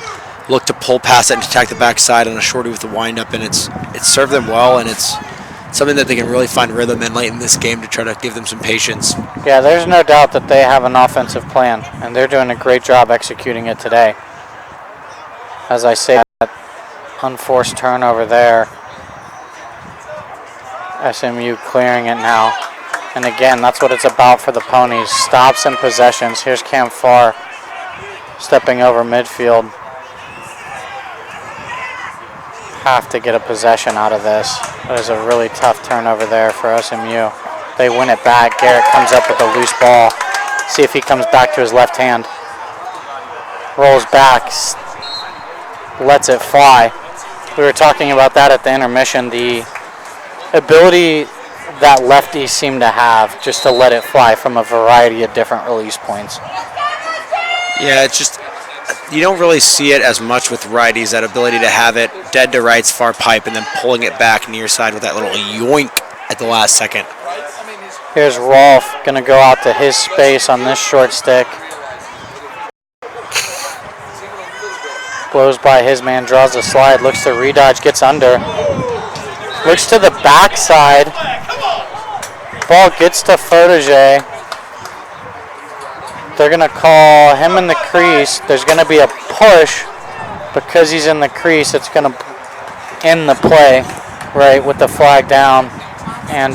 look to pull past it and attack the backside on a shorty with the windup, and it's served them well, and it's something that they can really find rhythm in late in this game to try to give them some patience. Yeah, there's no doubt that they have an offensive plan, and they're doing a great job executing it today. As I say, that unforced turnover there. SMU clearing it now. And again, that's what it's about for the Ponies. Stops and possessions. Here's Cam Farr stepping over midfield. Have to get a possession out of this. That is a really tough turnover there for SMU. They win it back. Garrett comes up with a loose ball. See if he comes back to his left hand. Rolls back. Lets it fly. We were talking about that at the intermission. The ability that lefties seem to have just to let it fly from a variety of different release points. Yeah, it's just, you don't really see it as much with righties, that ability to have it dead to right's far pipe and then pulling it back near side with that little yoink at the last second. Here's Rolf going to go out to his space on this short stick. Blows by his man, draws the slide, looks to redodge, gets under. Looks to the backside. Ball gets to Fotogé. They're going to call him in the crease. There's going to be a push. Because he's in the crease, it's going to end the play, right, with the flag down. And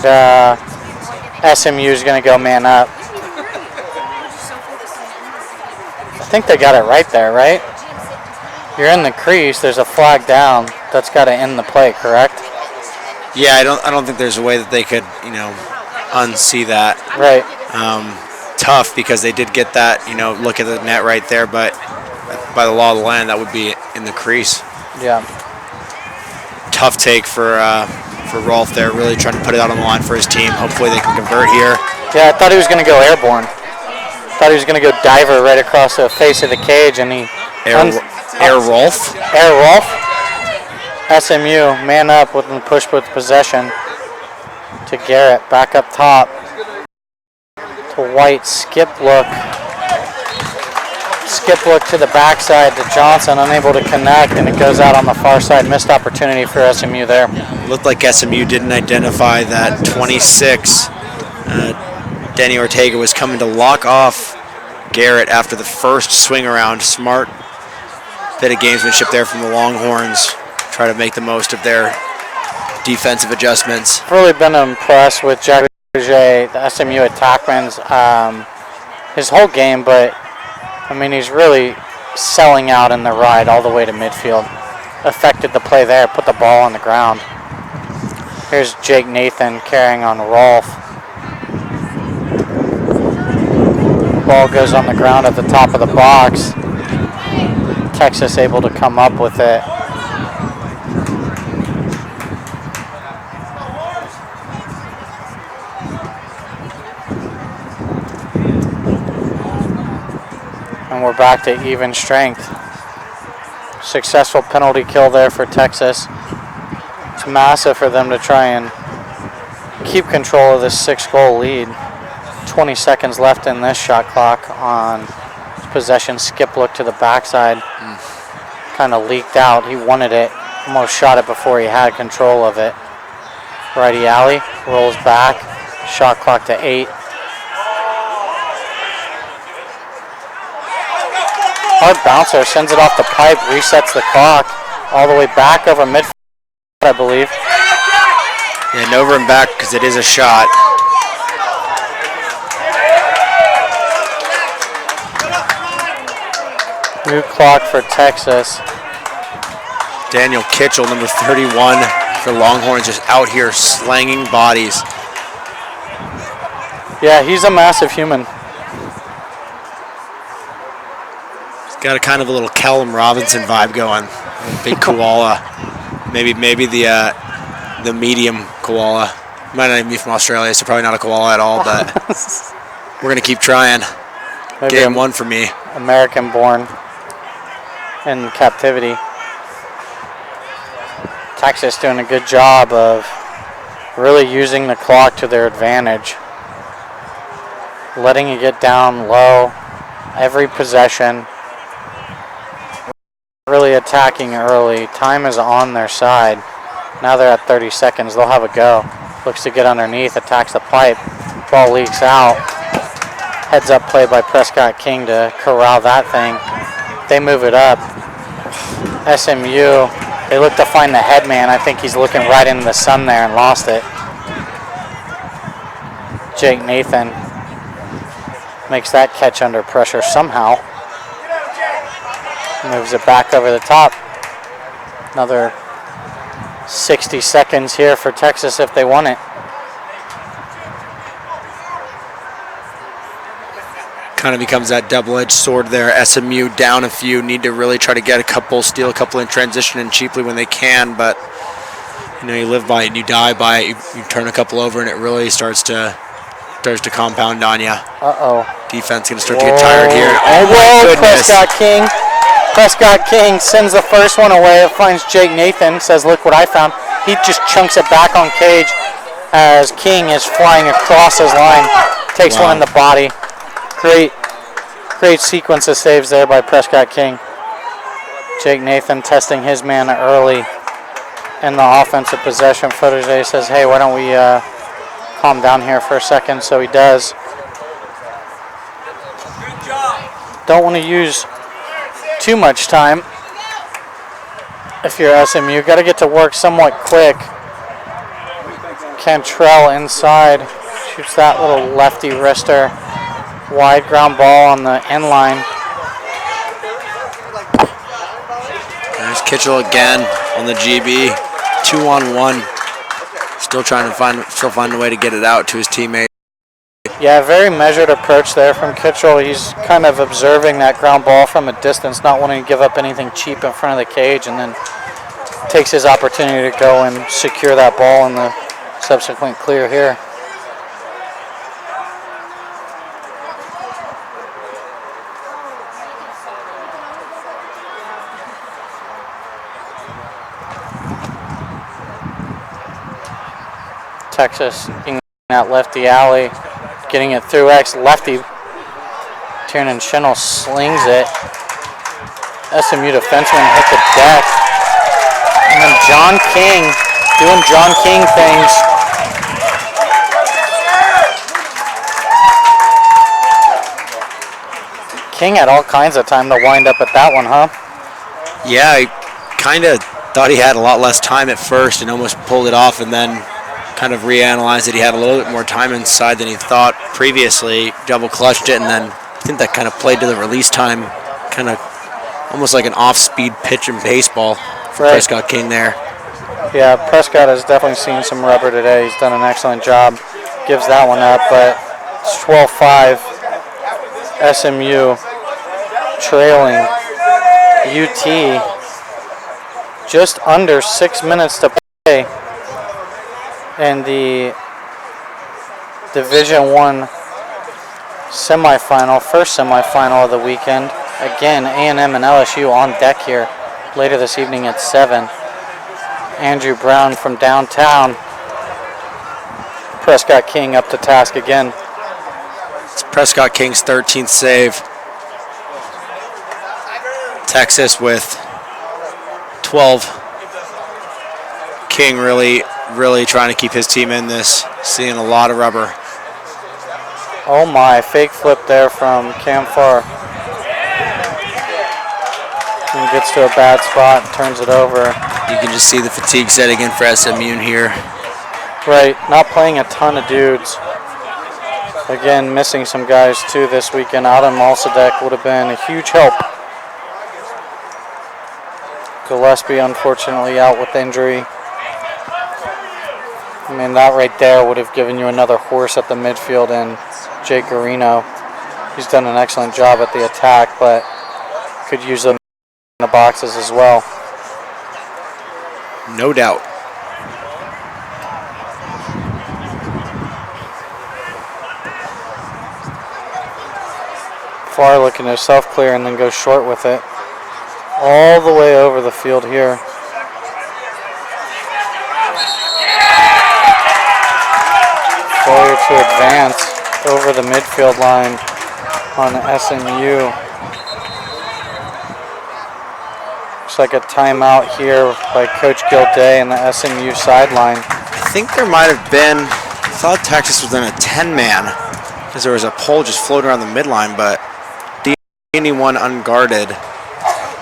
SMU is going to go man up. I think they got it right there, right? You're in the crease, there's a flag down. That's got to end the play, correct? Yeah, I don't think there's a way that they could, unsee that. Right. Tough because they did get that, look at the net right there, but by the law of the land, that would be in the crease. Yeah. Tough take for Rolf there, really trying to put it out on the line for his team. Hopefully they can convert here. Yeah, I thought he was going to go airborne. Thought he was going to go diver right across the face of the cage, and he... Air Rolf? Air Rolf. SMU, man up with the push with possession to Garrett, back up top to White, skip look to the backside to Johnson, unable to connect, and it goes out on the far side. Missed opportunity for SMU there. Looked like SMU didn't identify that 26. Denny Ortega was coming to lock off Garrett after the first swing around. Smart bit of gamesmanship there from the Longhorns. Try to make the most of their defensive adjustments. I've really been impressed with Jack Berger, the SMU attackman's his whole game, but I mean he's really selling out in the ride all the way to midfield. Affected the play there, put the ball on the ground. Here's Jake Nathan carrying on Rolf. Ball goes on the ground at the top of the box. Texas able to come up with it. And we're back to even strength. Successful penalty kill there for Texas. It's massive for them to try and keep control of this 6-goal lead. 20 seconds left in this shot clock on possession. Skip look to the backside. Kind of leaked out. He wanted it. Almost shot it before he had control of it. Righty alley. Rolls back. Shot clock to 8. Hard bouncer. Sends it off the pipe. Resets the clock. All the way back over midfield, I believe. And over and back because it is a shot. New clock for Texas. Daniel Kitchell, number 31 for Longhorns, just out here slanging bodies. Yeah, he's a massive human. He's got a kind of a little Callum Robinson vibe going. Big koala. Maybe the medium koala. Might not even be from Australia, so probably not a koala at all, but we're going to keep trying. Maybe Game one for me. American born in captivity. Texas doing a good job of really using the clock to their advantage. Letting it get down low every possession. Really attacking early. Time is on their side. Now they're at 30 seconds. They'll have a go. Looks to get underneath. Attacks the pipe. Ball leaks out. Heads up play by Prescott King to corral that thing. They move it up. SMU, they look to find the head man. I think he's looking right into the sun there and lost it. Jake Nathan makes that catch under pressure somehow. Moves it back over the top. Another 60 seconds here for Texas if they want it. Kind of becomes that double-edged sword there. SMU down a few, need to really try to get a couple, steal a couple in transition and cheaply when they can, but you know, you live by it and you die by it. You turn a couple over and it really starts to compound on you. Defense going to start to get tired here. Oh my goodness. Prescott King sends the first one away. It finds Jake Nathan, says, look what I found. He just chunks it back on cage as King is flying across his line. Takes one in the body. Great sequence of saves there by Prescott King. Jake Nathan testing his man early in the offensive possession. Protege says, hey, why don't we calm down here for a second? So he does. Don't want to use too much time if you're SMU. Got to get to work somewhat quick. Cantrell inside. Shoots that little lefty wrister. Wide ground ball on the end line. There's Kitchell again on the GB. 2-on-1. Still trying to find a way to get it out to his teammate. Yeah, very measured approach there from Kitchell. He's kind of observing that ground ball from a distance, not wanting to give up anything cheap in front of the cage, and then takes his opportunity to go and secure that ball in the subsequent clear here. Texas in that lefty alley, getting it through X lefty. Tiernan Schinel slings it. SMU defenseman hit the deck. And then John King doing John King things. King had all kinds of time to wind up at that one, huh? Yeah, I kind of thought he had a lot less time at first and almost pulled it off, and then kind of reanalyzed that he had a little bit more time inside than he thought previously. Double clutched it, and then I think that kind of played to the release time, kind of almost like an off-speed pitch in baseball for Prescott King there. Yeah, Prescott has definitely seen some rubber today. He's done an excellent job. Gives that one up, but it's 12-5. SMU trailing UT. Just under 6 minutes to play in the Division I semifinal, first semifinal of the weekend. Again, A&M and LSU on deck here later this evening at 7. Andrew Brown from downtown. Prescott King up to task again. It's Prescott King's 13th save. Texas with 12. King really trying to keep his team in this. Seeing a lot of rubber. Oh my, fake flip there from Cam Farr. And gets to a bad spot and turns it over. You can just see the fatigue setting in for SMU here. Right, not playing a ton of dudes. Again, missing some guys too this weekend. Adam Malsadek would have been a huge help. Gillespie unfortunately out with injury. I mean, that right there would have given you another horse at the midfield in Jake Areno. He's done an excellent job at the attack, but could use them in the boxes as well. No doubt. Farr looking to self-clear and then go short with it. All the way over the field here. Failure to advance over the midfield line on SMU. Looks like a timeout here by Coach Gilday and the SMU sideline. I think there might have been, I thought Texas was in a 10-man because there was a pole just floating around the midline, but anyone unguarded.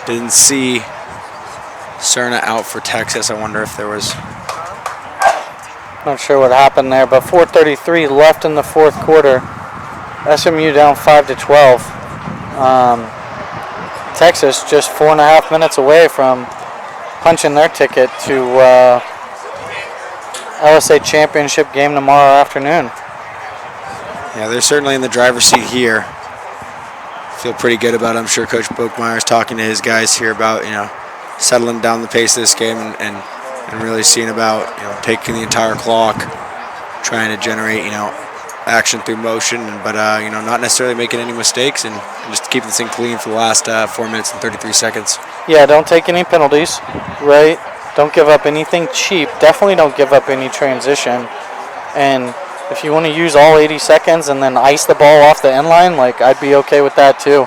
Didn't see Cerna out for Texas. I wonder if there was... Not sure what happened there, but 4:33 left in the fourth quarter. SMU down 5-12. Texas just 4.5 minutes away from punching their ticket to LSA championship game tomorrow afternoon. Yeah, they're certainly in the driver's seat here. Feel pretty good about it. I'm sure Coach Bookmeyer's talking to his guys here about, settling down the pace of this game and really seeing about, taking the entire clock, trying to generate, action through motion, but, not necessarily making any mistakes and just keeping this thing clean for the last 4 minutes and 33 seconds. Yeah, don't take any penalties, right? Don't give up anything cheap. Definitely don't give up any transition. And if you want to use all 80 seconds and then ice the ball off the end line, I'd be okay with that too.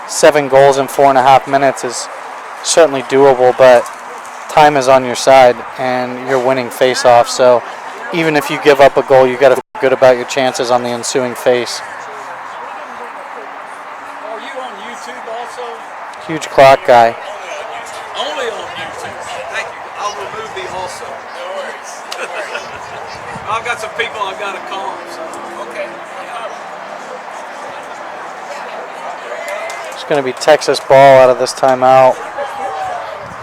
7 goals in 4.5 minutes is certainly doable, but time is on your side and you're winning face-off. So even if you give up a goal, you got to feel good about your chances on the ensuing face. Are you on YouTube also? Huge clock guy. Only on YouTube. Thank you. I'll remove the also. No worries. I've got some people I've got to call. So. Okay. It's going to be Texas ball out of this timeout.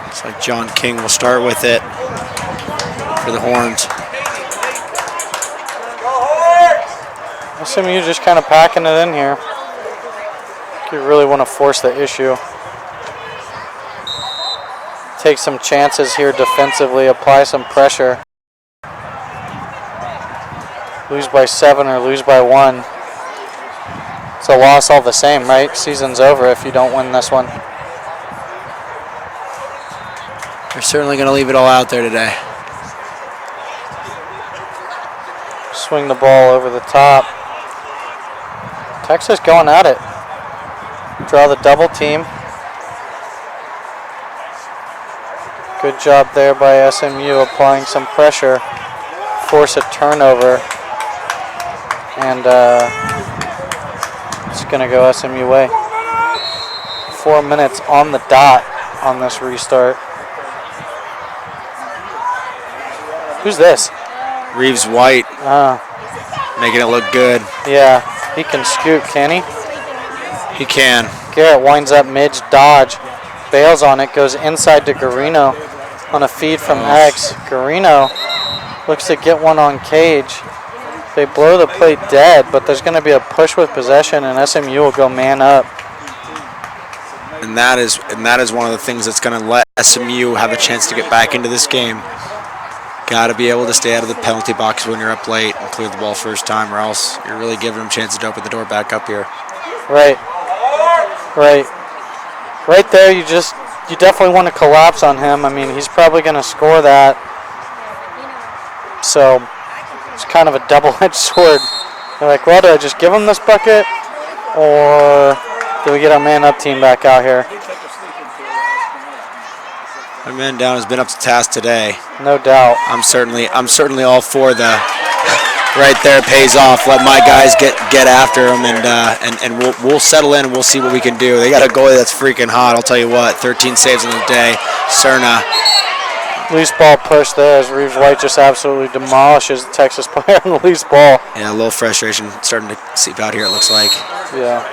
Looks like John King will start with it for the Horns. SMU just kind of packing it in here. You really want to force the issue. Take some chances here defensively, apply some pressure. Lose by 7 or lose by 1. It's a loss all the same, right? Season's over if you don't win this one. They're certainly going to leave it all out there today. Swing the ball over the top. Texas going at it. Draw the double team. Good job there by SMU applying some pressure. Force a turnover. And It's going to go SMU way. 4 minutes on the dot on this restart. Who's this? Reeves White. Making it look good. Yeah, he can scoot, can he? He can. Garrett winds up midge, dodge, bails on it, goes inside to Garino on a feed from X. Garino looks to get one on Cage. They blow the play dead, but there's going to be a push with possession, and SMU will go man up. And that is one of the things that's going to let SMU have a chance to get back into this game. Got to be able to stay out of the penalty box when you're up late and clear the ball first time, or else you're really giving them chances to open the door back up here. Right. Right there, you definitely want to collapse on him. I mean, he's probably going to score that. So it's kind of a double-edged sword. They're like, well, do I just give him this bucket, or do we get our man-up team back out here? My man down has been up to task today. No doubt. I'm certainly all for the right there pays off. Let my guys get after him, and we'll settle in and we'll see what we can do. They got a goalie that's freaking hot. I'll tell you what, 13 saves in the day. Cerna. Loose ball push there as Reeves White just absolutely demolishes the Texas player on the loose ball. Yeah, a little frustration starting to seep out here, it looks like. Yeah.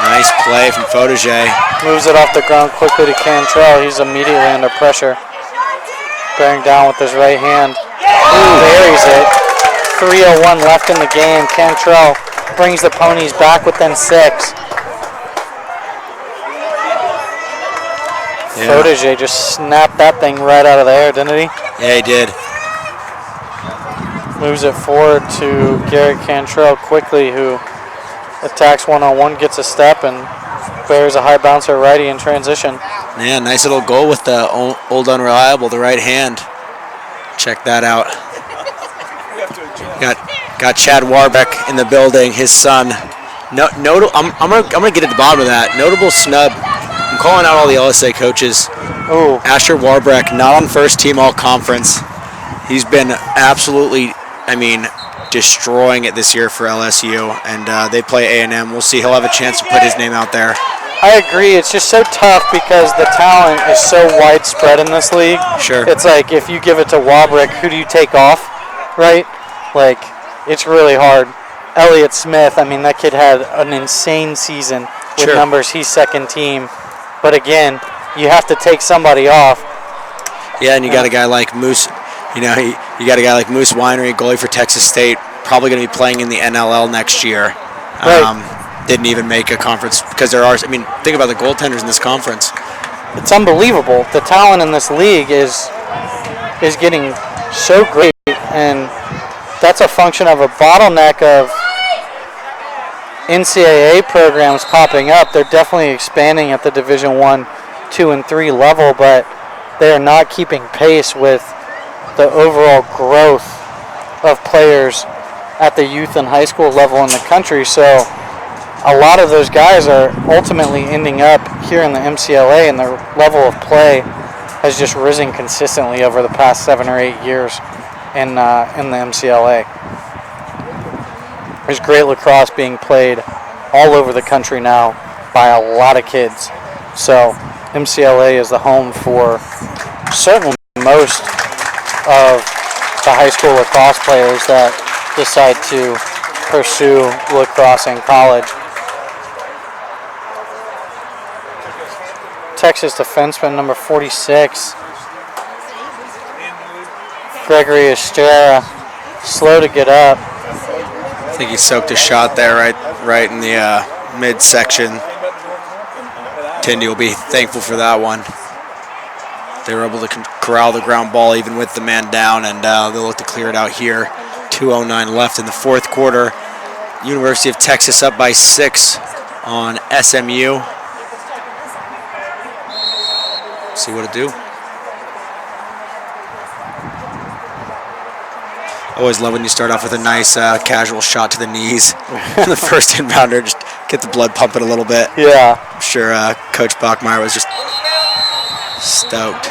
Nice play from Fauderger. Moves it off the ground quickly to Cantrell. He's immediately under pressure. Bearing down with his right hand. Buries it. 3:01 left in the game. Cantrell brings the Ponies back within 6. Yeah. Fauderger just snapped that thing right out of the air, didn't he? Yeah, he did. Moves it forward to Garrett Cantrell quickly, who attacks one-on-one, gets a step, and bears a high bouncer righty in transition. Yeah, nice little goal with the old unreliable, the right hand. Check that out. Got Chad Warbeck in the building, his son. I'm gonna get at the bottom of that. Notable snub. I'm calling out all the LSA coaches. Ooh. Asher Warbeck, not on first team all conference. He's been absolutely, destroying it this year for LSU, and they play A&M. We'll see. He'll have a chance to put his name out there. I agree. It's just so tough because the talent is so widespread in this league. Sure. It's like if you give it to Warbrick, who do you take off, right? Like, it's really hard. Elliott Smith, that kid had an insane season with Sure. numbers. He's second team. But again, you have to take somebody off. Yeah, and you got a guy like Moose. You got a guy like Moose Winery, goalie for Texas State, probably going to be playing in the NLL next year. Right. Didn't even make a conference because there are. Think about the goaltenders in this conference. It's unbelievable. The talent in this league is getting so great, and that's a function of a bottleneck of NCAA programs popping up. They're definitely expanding at the Division I, II, and III level, but they are not keeping pace with the overall growth of players at the youth and high school level in the country. So a lot of those guys are ultimately ending up here in the MCLA, and their level of play has just risen consistently over the past 7 or 8 years in the MCLA. There's great lacrosse being played all over the country now by a lot of kids. So MCLA is the home for certainly most of the high school lacrosse players that decide to pursue lacrosse in college. Texas defenseman number 46, Gregory Estrella, slow to get up. I think he soaked a shot there right in the midsection. Tindy will be thankful for that one. They were able to corral the ground ball even with the man down, and they'll look to clear it out here. 2:09 left in the fourth quarter. University of Texas up by 6 on SMU. See what it do. Always love when you start off with a nice casual shot to the knees. The first inbounder, just get the blood pumping a little bit. Yeah. I'm sure Coach Bachmeyer was just stoked.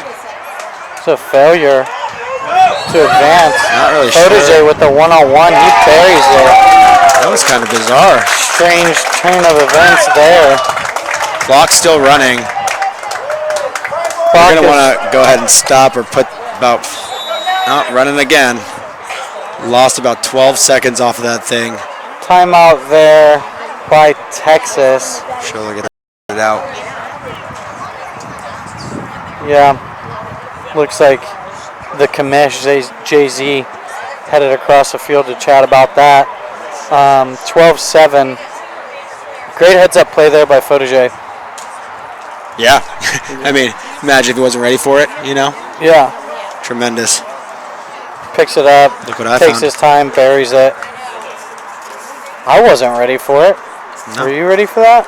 It's a failure to advance. Not really Fauderger sure. with the one-on-one, he buries it. That was kind of bizarre. Strange turn of events there. Clock's still running. We're going to want to go ahead and stop or put about... Oh, running again. Lost about 12 seconds off of that thing. Timeout there by Texas. Sure, they'll get it out. Yeah. Looks like the commish, Jay-Z, headed across the field to chat about that. 12-7. Great heads-up play there by Photogé. Yeah. I mean, imagine if he wasn't ready for it, you know? Yeah. Tremendous. Picks it up, Look what I takes found. his time, buries it. I wasn't ready for it. No. Were you ready for that?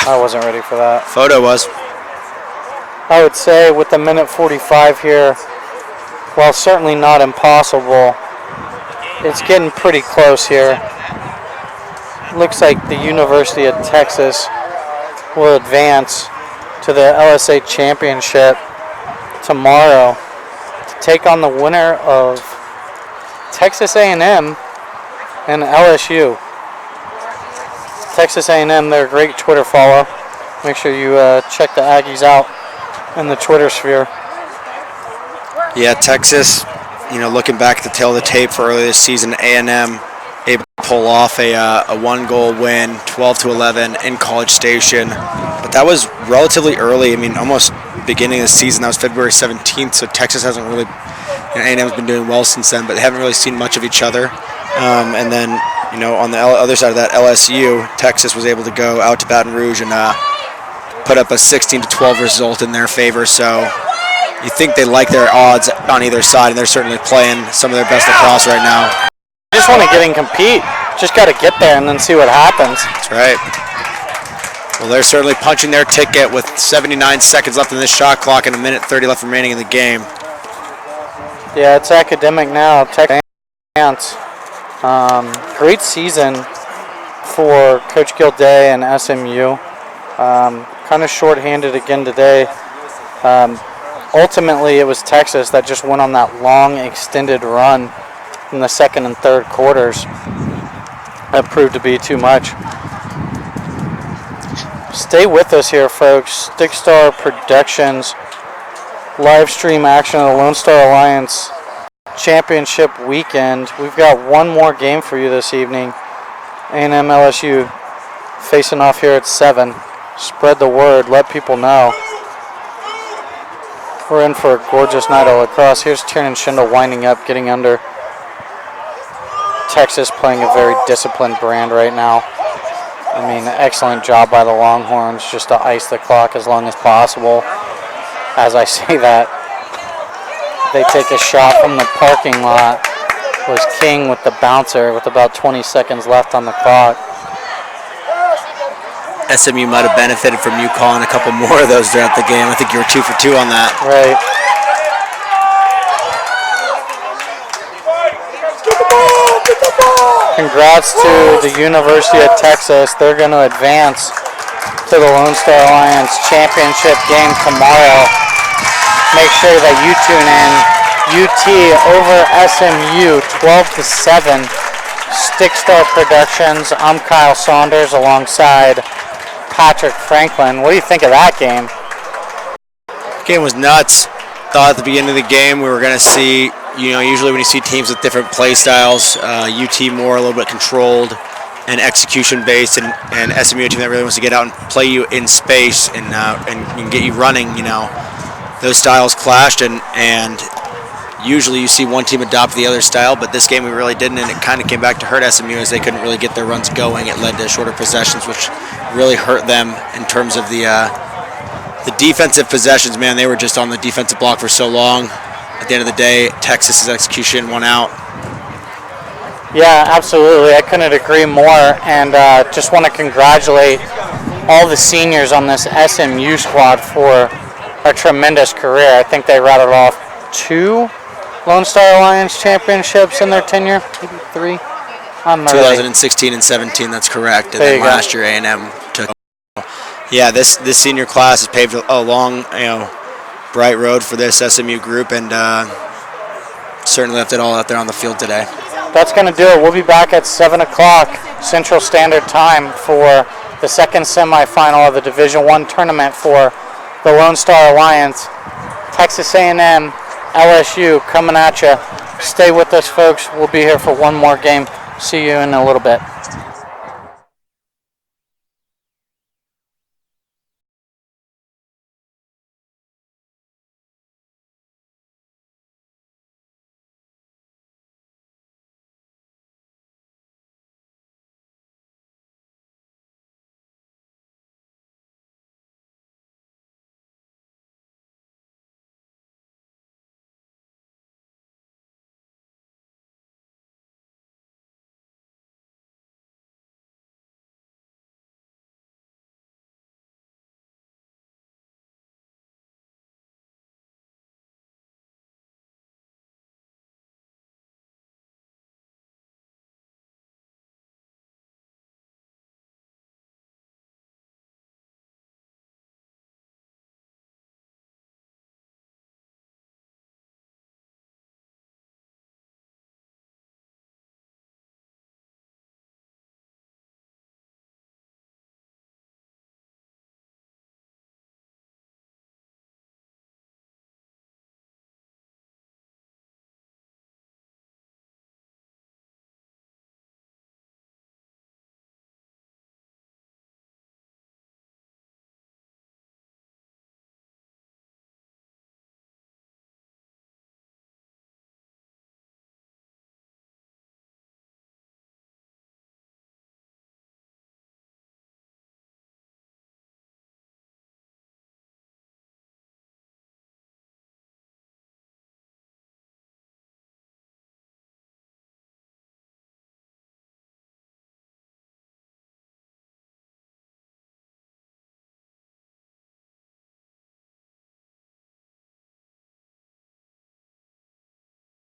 I wasn't ready for that. Photo was. I would say with the minute 45 here, while certainly not impossible, it's getting pretty close here. Looks like the University of Texas will advance to the LSA Championship tomorrow to take on the winner of Texas A&M and LSU. Texas A&M, they're a great Twitter follow. Make sure you check the Aggies out in the Twitter sphere. Yeah, Texas, you know, looking back at the tail of the tape for earlier this season, A&M able to pull off a one-goal win, 12-11 in College Station. But that was relatively early. I mean, almost beginning of the season. That was February 17th, so Texas hasn't really, you know, A&M's been doing well since then, but they haven't really seen much of each other. And then, you know, on the other side of that, LSU, Texas was able to go out to Baton Rouge and put up a 16-12 result in their favor. So you think they like their odds on either side, and they're certainly playing some of their best lacrosse right now. You just want to get and compete. Just got to get there and then see what happens. That's right. Well, they're certainly punching their ticket with 79 seconds left in this shot clock and a minute 30 left remaining in the game. Yeah, it's academic now. Texas. Great season for Coach Gilday and SMU. Kind of short-handed again today. Ultimately, it was Texas that just went on that long, extended run in the second and third quarters. That proved to be too much. Stay with us here, folks. Stickstar Productions live stream action of the Lone Star Alliance Championship weekend. We've got one more game for you this evening. A&M LSU facing off here at 7. Spread the word. Let people know. We're in for a gorgeous night of lacrosse. Here's Tiernan Schindel winding up, getting under. Texas playing a very disciplined brand right now. I mean, excellent job by the Longhorns just to ice the clock as long as possible. As I say that, they take a shot from the parking lot. It was King with the bouncer with about 20 seconds left on the clock. SMU might have benefited from you calling a couple more of those throughout the game. I think you were 2 for 2 on that. Right. Congrats to the University of Texas. They're going to advance to the Lone Star Alliance Championship game tomorrow. Make sure that you tune in. UT over SMU 12-7. Stickstar Productions. I'm Kyle Saunders alongside Patrick Franklin. What do you think of that game? The game was nuts. Thought at the beginning of the game we were going to see, you know, usually when you see teams with different play styles, UT more a little bit controlled and execution based, and SMU a team that really wants to get out and play you in space and get you running. You know, those styles clashed, and usually you see one team adopt the other style, but this game we really didn't, and it kind of came back to hurt SMU as they couldn't really get their runs going. It led to shorter possessions, which really hurt them in terms of the defensive possessions. Man, they were just on the defensive block for so long. At the end of the day, Texas's execution won out. Yeah, absolutely. I couldn't agree more, and just want to congratulate all the seniors on this SMU squad for a tremendous career. I think they rattled off 2 Lone Star Alliance championships in their tenure, maybe 3. 2016 and 17, that's correct. And then last year A&M took. Yeah, this senior class has paved a long, you know, bright road for this SMU group, and certainly left it all out there on the field today. that's going to do it. We'll be back at 7 o'clock Central Standard Time for the second semifinal of the Division I tournament for the Lone Star Alliance. Texas A&M, LSU coming at you. Stay with us, folks. We'll be here for one more game. See you in a little bit.